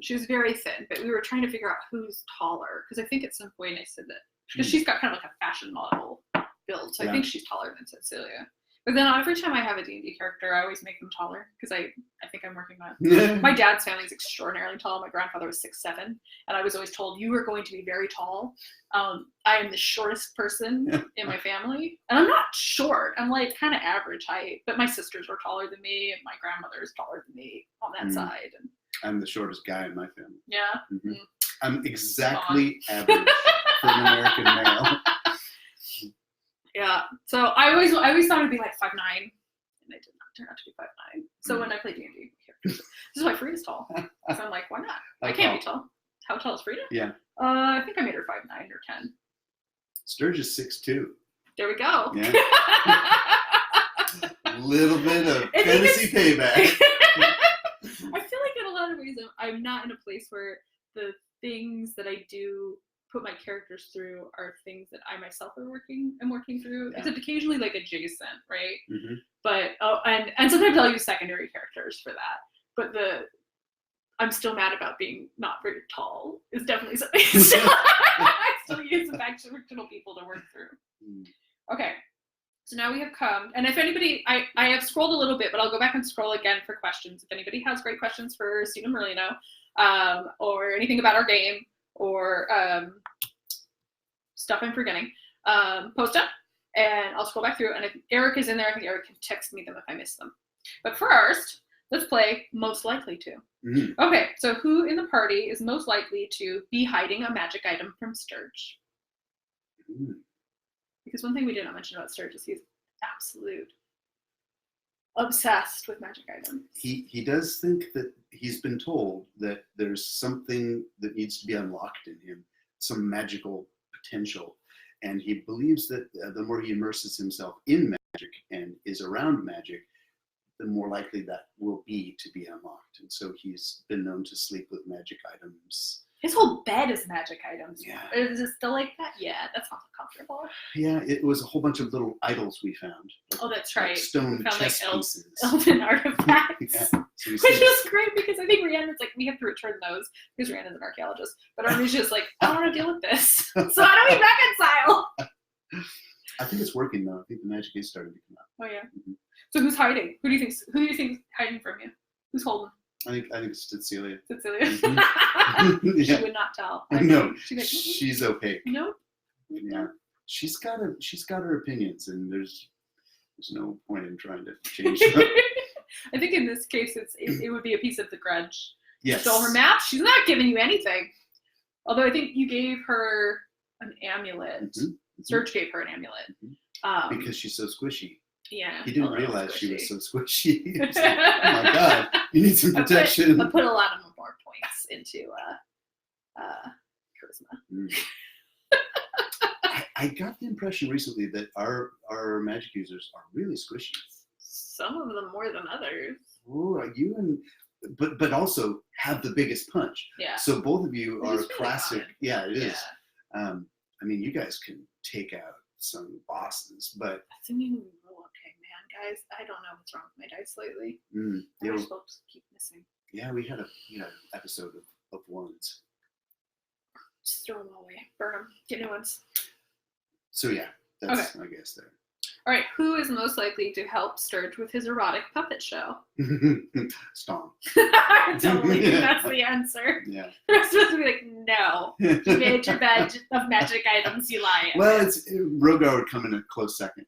S1: She's very thin, but we were trying to figure out who's taller because I think at some point I said that because she's got kind of like a fashion model build, so I think she's taller than Cecilia. But then every time I have a D&D character, I always make them taller because I think I'm working on it. My dad's family is extraordinarily tall. My grandfather was 6'7", and I was always told, you are going to be very tall. I am the shortest person in my family. And I'm not short. I'm like kind of average height. But my sisters were taller than me, and my grandmother is taller than me on that side. And
S2: I'm the shortest guy in my family.
S1: Yeah?
S2: Mm-hmm. I'm exactly average for an American male.
S1: Yeah, so I always thought it'd be like 5'9", and it did not turn out to be 5'9". So when I play D&D, this is why Frida's tall. So I'm like, why not? I can't be tall. How tall is Frida?
S2: Yeah.
S1: I think I made her 5'9" or 10.
S2: Sturge is 6'2".
S1: There we go.
S2: Yeah. Little bit of Tennessee payback.
S1: I feel like in a lot of ways I'm not in a place where the things that I do put my characters through are things that I myself am working through. Except occasionally like adjacent, right? Mm-hmm. But and sometimes I'll use secondary characters for that. But I'm still mad about being not very tall is definitely something I still use some fictional people to work through. Okay. So now we have come, and if anybody, I have scrolled a little bit, but I'll go back and scroll again for questions. If anybody has great questions for Stephen Merlino, or anything about our game, or stuff I'm forgetting, post up, and I'll scroll back through, and if Eric is in there, I think Eric can text me them if I miss them. But first, let's play most likely to. Mm-hmm. Okay, so who in the party is most likely to be hiding a magic item from Stirge? Mm. Because one thing we did not mention about Stirge is he's absolute obsessed with magic items.
S2: He does think that he's been told that there's something that needs to be unlocked in him, some magical potential. And he believes that the more he immerses himself in magic and is around magic, the more likely that will be to be unlocked. And so he's been known to sleep with magic items.
S1: His whole bed is magic items.
S2: Yeah.
S1: Is it still like that? Yeah, that's not comfortable.
S2: Yeah, it was a whole bunch of little idols we found.
S1: Oh, that's right.
S2: Like stone
S1: We found
S2: chess
S1: like
S2: pieces.
S1: elven artifacts.
S2: Yeah. So we
S1: Which
S2: see-
S1: is great because I think Rhiannon's like, we have to return those because Rhiannon's an archaeologist. But Army's just like, I don't want to deal with this. So how do we reconcile?
S2: I think it's working though. I think the magic is starting to come out.
S1: Oh yeah.
S2: Mhm.
S1: So who's hiding? Who do you think is hiding from you? Who's holding?
S2: I think it's Cecilia.
S1: Cecilia.
S2: Mhm.
S1: She
S2: Yeah.
S1: would not tell.
S2: No,
S1: She'd be like,
S2: she's opaque.
S1: nope.
S2: Yeah, she's got her opinions, and there's no point in trying to change them.
S1: I think in this case, it would be a piece of the grudge.
S2: Yes.
S1: Stole her map. She's not giving you anything. Although I think you gave her an amulet.
S2: Mhm.
S1: Stirge gave her an amulet.
S2: Because she's so squishy.
S1: Yeah.
S2: He didn't
S1: a little
S2: realize she was
S1: squishy.
S2: so squishy. He was like, oh my god, you need some protection.
S1: I put a lot of more points into charisma.
S2: Mm. I got the impression recently that our magic users are really squishy.
S1: Some of them more than others.
S2: Ooh, you and but also have the biggest punch.
S1: Yeah.
S2: So both of you
S1: Which
S2: are
S1: is really
S2: classic.
S1: fun.
S2: Yeah, it is.
S1: Yeah.
S2: I mean, you guys can take out some bosses, but
S1: That's a new rule. Okay, man, guys, I don't know what's wrong with my dice lately.
S2: yeah,
S1: They're supposed to keep missing.
S2: we had an episode of ones.
S1: Just throw them all away. Burn them. Get new ones.
S2: So yeah, that's I guess there.
S1: All right, who is most likely to help Stirge with his erotic puppet show?
S2: Stomp.
S1: I totally think
S2: Yeah.
S1: that's the answer.
S2: Yeah.
S1: They're supposed to be like, no, you made your bed of magic items, you lion.
S2: Well, Rogar would come in a close second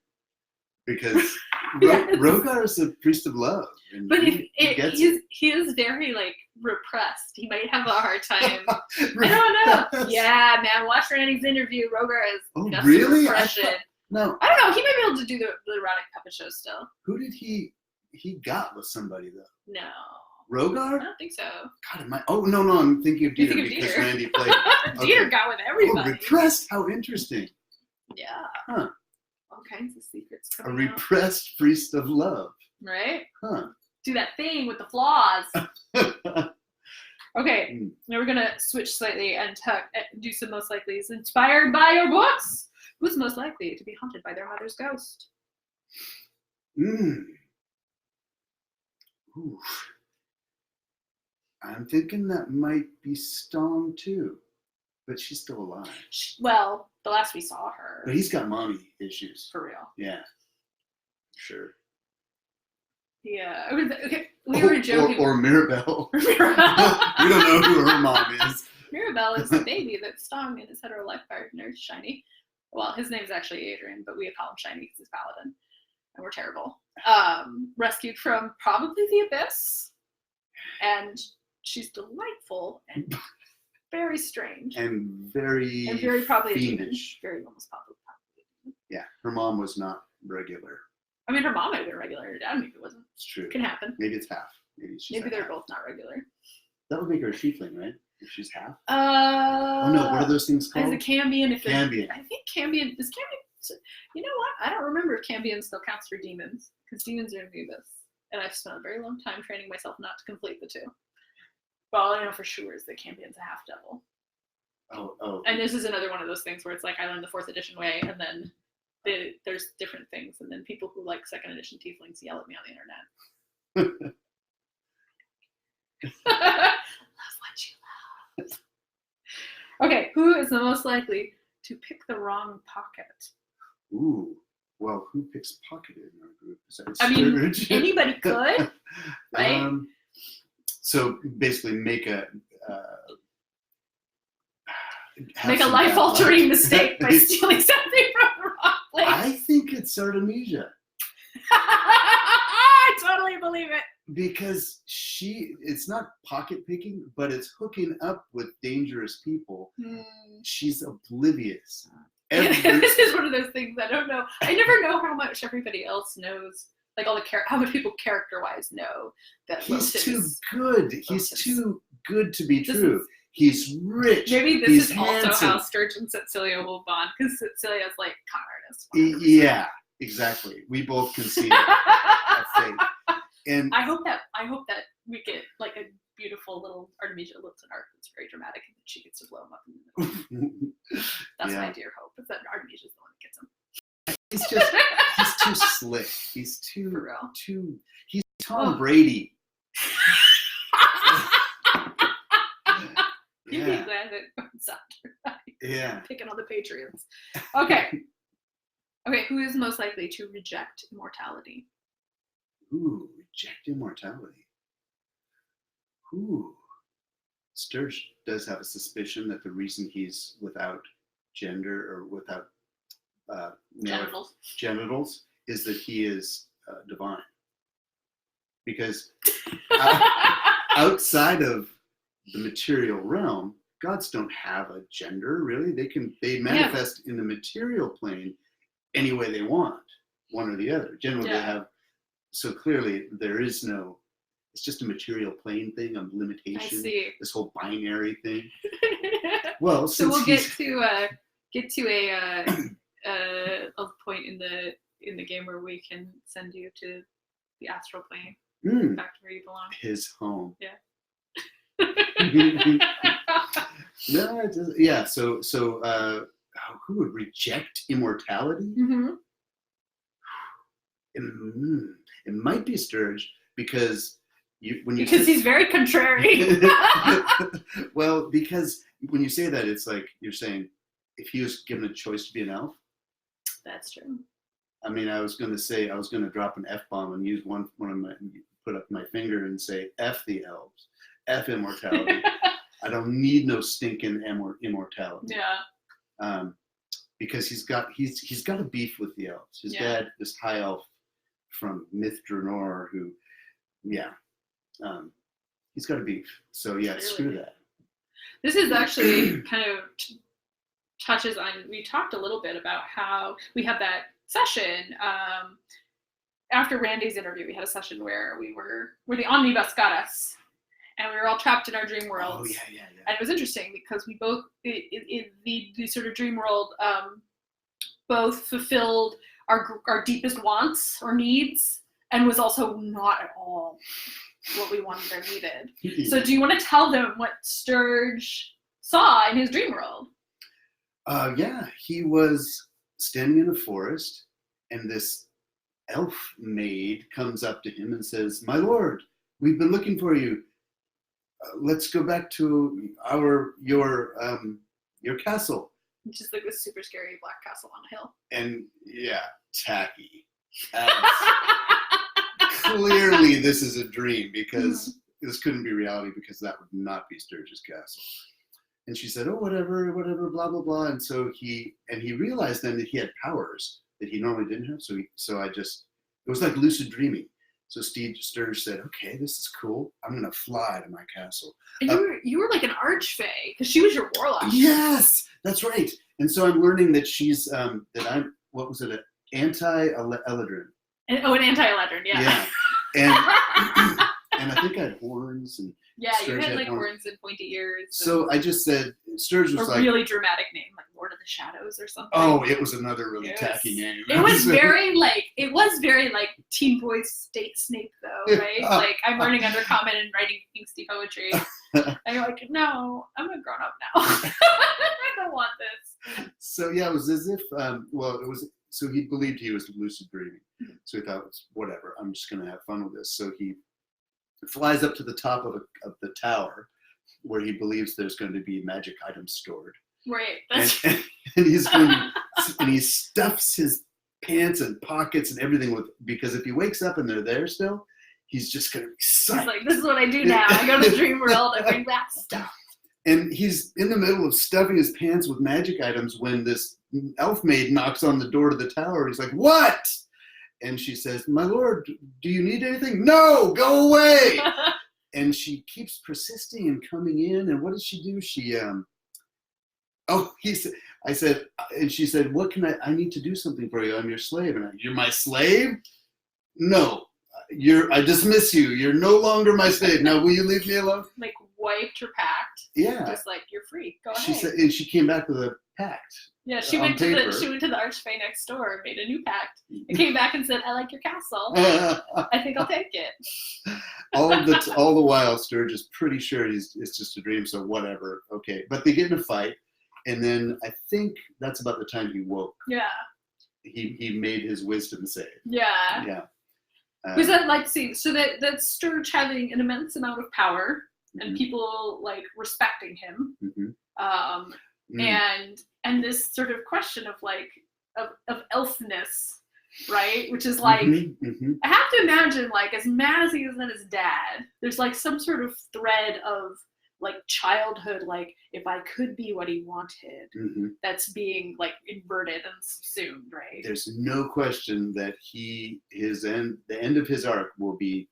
S2: because
S1: Yes.
S2: Rogar is a priest of love, and
S1: But
S2: he gets it.
S1: he is very like repressed. He might have a hard time. I
S2: Right.
S1: don't know. Yeah, man. Watch Randy's interview. Rogar is
S2: Oh,
S1: just
S2: really?
S1: repression.
S2: No,
S1: I don't know. He might be able to do the erotic puppet show still.
S2: who did he got with somebody though?
S1: No,
S2: Rogar?
S1: I don't think so.
S2: God, no, I'm thinking of
S1: You
S2: Dieter
S1: think of
S2: because
S1: Dieter.
S2: Randy played.
S1: Dieter got with
S2: Oh,
S1: everybody.
S2: repressed? How interesting.
S1: Yeah.
S2: Huh.
S1: All kinds of secrets
S2: A
S1: coming out.
S2: repressed priest of love.
S1: Right?
S2: Huh.
S1: Do that thing with the flaws. Okay,
S2: Mm.
S1: now we're gonna switch slightly and do some most likely's inspired by your books. Who's most likely to be haunted by their mother's ghost?
S2: Mm. Ooh. I'm thinking that might be Stone too, but she's still alive.
S1: Well, the last we saw her,
S2: But he's got mommy issues.
S1: for real.
S2: Yeah. Sure.
S1: Yeah, okay. We were joking.
S2: Or Mirabelle.
S1: Mirabelle.
S2: We don't know who her mom is.
S1: Mirabelle is the baby that Stong and his hetero life partner, Shiny. Well, his name's actually Adrian, but we call him Shiny because he's Paladin. And we're terrible. Rescued from probably the abyss. And she's delightful and very strange.
S2: And very
S1: probably a demon.
S2: fiendish.
S1: Very almost probably.
S2: Yeah, her mom was not regular.
S1: I mean, her mom might have been regular. Her dad maybe wasn't.
S2: It's true.
S1: It can happen.
S2: Maybe it's half. Maybe
S1: They're
S2: half.
S1: both not regular.
S2: That would make her a sheepling, right? If she's half.
S1: Oh
S2: no, what are those things called?
S1: As a Cambion,
S2: Cambion.
S1: I think Cambion is Cambion. You know what? I don't remember if Cambion still counts for demons because demons are in the abyss, and I've spent a very long time training myself not to conflate the two. But all I know for sure is that Cambion's a half devil.
S2: Oh.
S1: And this is another one of those things where it's like I learned the 4th edition way, and then there's different things, and then people who like 2nd edition tieflings yell at me on the internet. Love what you love. Okay, who is the most likely to pick the wrong pocket?
S2: Ooh. Well, who picks pocket in our group? Is that
S1: I mean,
S2: Stirge?
S1: anybody could, right?
S2: So basically, make a
S1: Make a life-altering mistake by stealing something from the wrong place.
S2: I think it's Artemisia
S1: I totally believe it.
S2: because it's not pocket picking, but it's hooking up with dangerous people. She's oblivious.
S1: This is one of those things I don't know. I never know how much everybody else knows. Like all the how much people character-wise know that
S2: He's
S1: Lotus.
S2: too good. He's
S1: Lotus.
S2: too good to be true. He's rich.
S1: Maybe this
S2: He's
S1: is also
S2: handsome.
S1: how Stirge and Cecilia will bond, because Cecilia's like con artist. 100%.
S2: Yeah, exactly. We both can see that fate. And
S1: I hope that we get like a beautiful little Artemisia lives in art that's very dramatic, and then she gets to blow him up in the middle. That's my dear hope, is that Artemisia's the one that gets him.
S2: he's too slick. He's
S1: For real.
S2: he's Tom Brady.
S1: You'd be glad that it's after
S2: Yeah.
S1: picking on the Patriots. Okay. Okay, who is most likely to reject immortality?
S2: Ooh, reject immortality. Ooh. Stirge does have a suspicion that the reason he's without gender or without genitals is that he is divine. Because outside of the material realm, gods don't have a gender, really. They manifest in the material plane any way they want, one or the other. Generally, they have. So clearly, there is no. It's just a material plane thing, a limitation.
S1: I see.
S2: This whole binary thing. Well,
S1: so we'll get to a point in the game where we can send you to the astral plane, back to where you belong.
S2: His home.
S1: Yeah.
S2: No, it doesn't. Yeah. So who would reject immortality?
S1: Mm-hmm.
S2: It might be Stirge because
S1: he's very contrary.
S2: Well, because when you say that, it's like you're saying if he was given a choice to be an elf.
S1: That's true.
S2: I mean, I was going to drop an F-bomb and use one of my, put up my finger and say F the elves, F immortality. I don't need no stinking immortality.
S1: Yeah.
S2: Because he's got a beef with the elves. His dad, this high elf from Myth Dranor, who, he's got a beef. So yeah, screw that. This
S1: is actually kind of touches on. We talked a little bit about how we had that session after Randy's interview. We had a session where where the omnibus got us, and we were all trapped in our dream world.
S2: Oh yeah.
S1: And it was interesting because we both the sort of dream world both fulfilled our deepest wants or needs, and was also not at all what we wanted or needed. So do you want to tell them what Stirge saw in his dream world?
S2: Yeah, he was standing in a forest, and this elf maid comes up to him and says, "My lord, we've been looking for you. Let's go back to your castle."
S1: Which is like this super scary black castle on a hill.
S2: And tacky. Clearly, this is a dream because this couldn't be reality, because that would not be Stirge's castle. And she said, "Oh, whatever, blah blah blah." And so he realized then that he had powers that he normally didn't have. It was like lucid dreaming. So Stirge said, "Okay, this is cool. I'm gonna fly to my castle."
S1: And you were like an archfey, because she was your warlock.
S2: Yes, that's right. And so I'm learning that she's an anti-Eladrin.
S1: An anti-Eladrin, yeah.
S2: Yeah. And I think I had horns and
S1: you had like horns and pointy ears.
S2: So I just said, Stirge was like
S1: a really dramatic name, like Lord of the Shadows or something.
S2: Oh, it was another really tacky name.
S1: It was very like teen boys state Snape though, right? Like I'm learning Undercommon and writing angsty poetry. And you're like, no, I'm a grown up now. I don't want this.
S2: So yeah, it was as if so he believed he was lucid dreaming. So he thought, whatever, I'm just gonna have fun with this. So he flies up to the top of the tower where he believes there's going to be magic items stored.
S1: Right.
S2: And he stuffs his pants and pockets and everything because if he wakes up and they're there still, he's just going to be psyched.
S1: He's like, this is what I do now. I go to the dream world, I bring back stuff.
S2: And he's in the middle of stuffing his pants with magic items when this elf maid knocks on the door to the tower. He's like, "What?" And she says, "My lord, do you need anything?" "No, go away." And she keeps persisting and coming in. And what does she do? She, he said, I said, and she said, what can I need to do something for you. I'm your slave. And you're my slave? No, I dismiss you. You're no longer my slave. Now, will you leave me alone?
S1: Like wiped her pact.
S2: Yeah.
S1: Just like, you're free. Go ahead.
S2: She said, and she came back with a pact.
S1: Yeah, she went to the archfey next door, made a new pact, and came back and said, I like your castle. I think I'll take it.
S2: all the while, Stirge is pretty sure it's just a dream, so whatever. Okay. But they get in a fight, and then I think that's about the time he woke.
S1: Yeah.
S2: He made his wisdom save.
S1: Yeah.
S2: Yeah.
S1: Was that like, so that Stirge having an immense amount of power and
S2: Mhm.
S1: people like respecting him,
S2: Mhm.
S1: and this sort of question of like of elfness, right? Which is like,
S2: Mhm.
S1: I have to imagine, like, as mad as he is at his dad, there's like some sort of thread of like childhood, like, if I could be what he wanted,
S2: Mhm.
S1: that's being like inverted and subsumed, right?
S2: There's no question that the end of his arc will be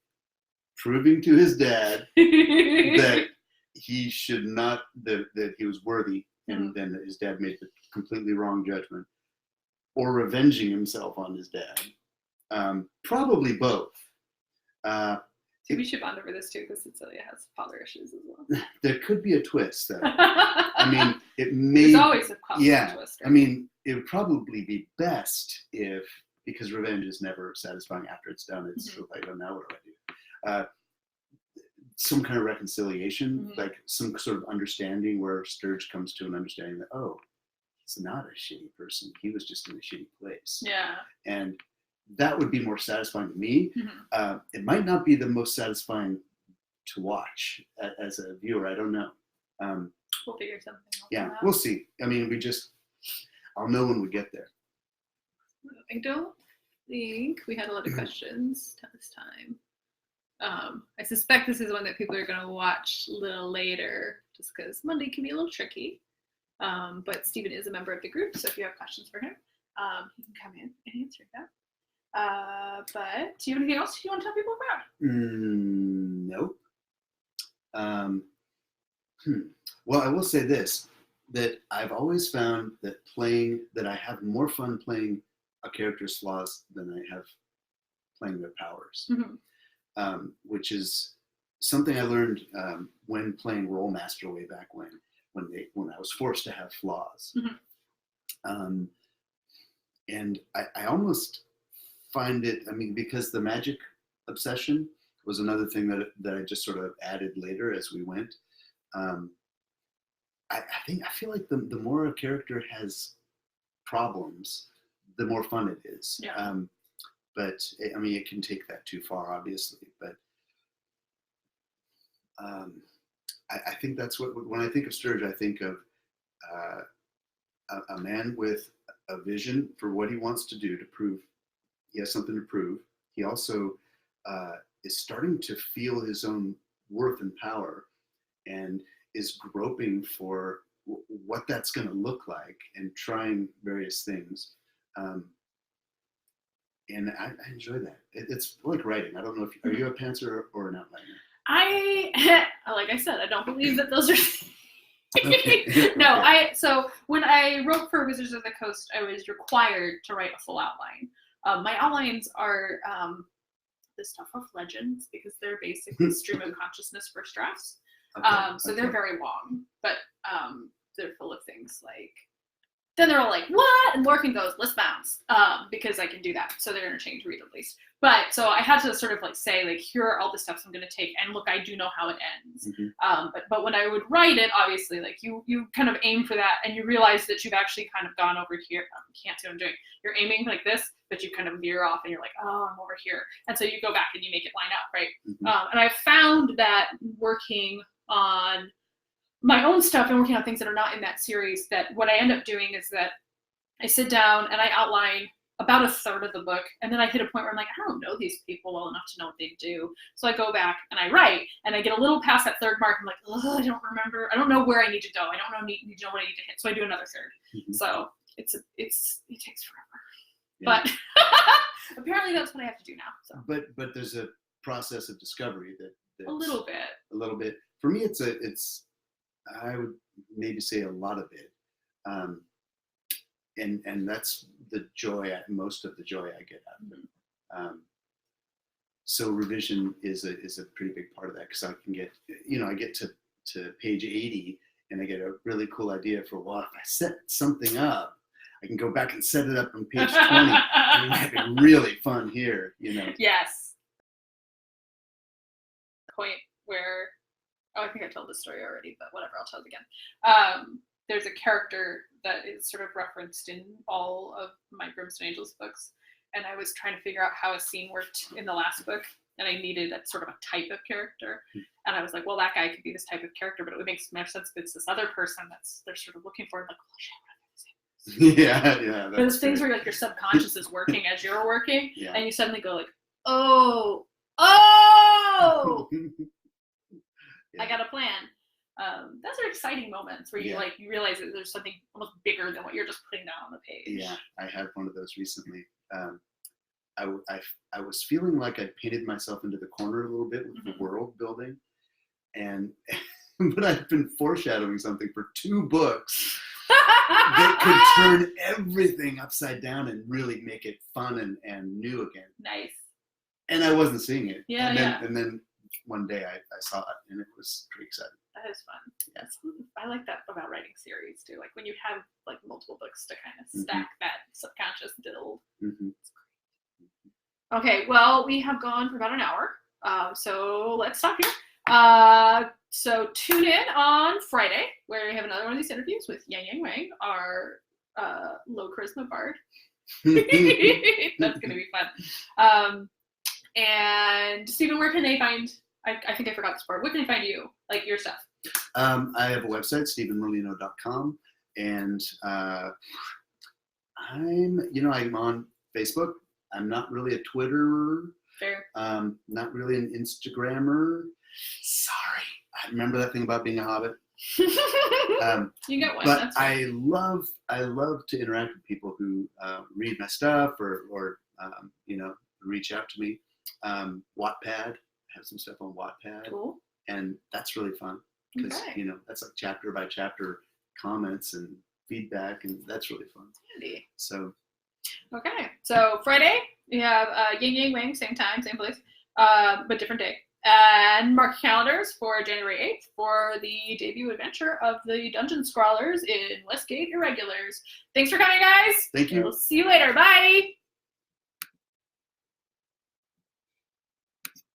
S2: proving to his dad that he should not, that he was worthy, and then his dad made the completely wrong judgment, or revenging himself on his dad. Probably both.
S1: We should bond over this too, because Cecilia has father issues as well.
S2: There could be a twist, though. I mean, it may.
S1: There's always a possible twist. Right?
S2: I mean, it would probably be best if, because revenge is never satisfying after it's done. It's like, oh, now what do I do? Some kind of reconciliation, like some sort of understanding where Stirge comes to an understanding that, oh, he's not a shitty person. He was just in a shitty place.
S1: Yeah.
S2: And that would be more satisfying to me. It might not be the most satisfying to watch as a viewer. I don't know.
S1: We'll figure something out.
S2: Yeah, we'll see. I mean, I'll know when we get there.
S1: I don't think we had a lot of questions this time. I suspect this is one that people are going to watch a little later, just because Monday can be a little tricky. But Stephen is a member of the group, so if you have questions for him, he can come in and answer them. But do you have anything else you want to tell people about?
S2: Nope. Well, I will say this, that I've always found that I have more fun playing a character's flaws than I have playing their powers, which is something I learned when playing Rollmaster way back when I was forced to have flaws. And I almost find it, I mean, because the magic obsession was another thing that I just sort of added later as we went. I feel like the more a character has problems, the more fun it is.
S1: Yeah.
S2: But I mean, it can take that too far, obviously. But I think that's when I think of Stirge, I think of a man with a vision for what he wants to do to prove he has something to prove. He also is starting to feel his own worth and power, and is groping for what that's going to look like and trying various things. And I enjoy that. It's like writing. I don't know are you a pantser or an outliner?
S1: Like I said, I don't believe that those are.
S2: Okay.
S1: No, so when I wrote for Wizards of the Coast, I was required to write a full outline. My outlines are the stuff of legends, because they're basically stream of consciousness for stress. So they're very long, but they're full of things like, then they're all like, what? And Lorcan goes, let's bounce, because I can do that. So they're interchange read at least. But so I had to sort of like say, like, here are all the steps I'm going to take. And look, I do know how it ends. But when I would write it, obviously, like you kind of aim for that, and you realize that you've actually kind of gone over here. Can't see what I'm doing. You're aiming like this, but you kind of veer off and you're like, oh, I'm over here. And so you go back and you make it line up, right? And I found that working on my own stuff and working on things that are not in that series, that what I end up doing is that I sit down and I outline about a third of the book, and then I hit a point where I'm like, I don't know these people well enough to know what they do. So I go back and I write, and I get a little past that third mark. I'm like, oh, I don't remember. I don't know where I need to go. I don't need to know what I need to hit. So I do another third. So it takes forever. Yeah. But apparently that's what I have to do now. So.
S2: But there's a process of discovery that's
S1: a little bit.
S2: For me, it's I would maybe say a lot of it. and that's the joy, most of the joy I get out of it. So revision is a pretty big part of that, because I can get, I get to page 80 and I get a really cool idea for, well, if I set something up, I can go back and set it up on page 20 and make it really fun here,
S1: Yes. Point where, I think I told this story already, but whatever, I'll tell it again. There's a character that is sort of referenced in all of my Grimstone Angels books, and I was trying to figure out how a scene worked in the last book, and I needed a sort of a type of character. And I was like, well, that guy could be this type of character, but it would make more sense if it's this other person they're sort of looking for. Like, oh shit,
S2: yeah.
S1: Those things where like your subconscious is working as you're working,
S2: yeah.
S1: and you suddenly go like, oh, I got a plan. Those are exciting moments where you you realize that there's something almost bigger than what you're just putting down on the page.
S2: Yeah, I had one of those recently. I was feeling like I painted myself into the corner a little bit with the world building, but I've been foreshadowing something for 2 books that could turn everything upside down and really make it fun and new again.
S1: Nice.
S2: And I wasn't seeing it.
S1: Yeah,
S2: and then one day I saw it, and it was pretty exciting.
S1: That is fun.
S2: Yeah.
S1: I like that about writing series too. Like when you have like multiple books to kind of stack that subconscious build. Okay, well, we have gone for about an hour, so let's stop here. So tune in on Friday, where we have another one of these interviews with Yang Wang, our low charisma bard. That's going to be fun. And Stephen, where can they find, I think I forgot this part, where can they find you, like your stuff?
S2: I have a website, stephenmerlino.com, and I'm on Facebook. I'm not really a Twitterer.
S1: Fair.
S2: Not really an Instagrammer. Sorry. I remember that thing about being a hobbit.
S1: You get one.
S2: But
S1: that's fine.
S2: I love to interact with people who read my stuff or reach out to me. Wattpad. I have some stuff on Wattpad.
S1: Cool.
S2: And that's really fun because that's like chapter by chapter comments and feedback, and that's really fun.
S1: Handy.
S2: So.
S1: Okay, so Friday we have Yang Wang, same time, same place, but different day. And mark your calendars for January 8th for the debut adventure of the Dungeon Scrawlers in Westgate Irregulars. Thanks for coming, guys.
S2: Thank you.
S1: We'll see you later. Bye.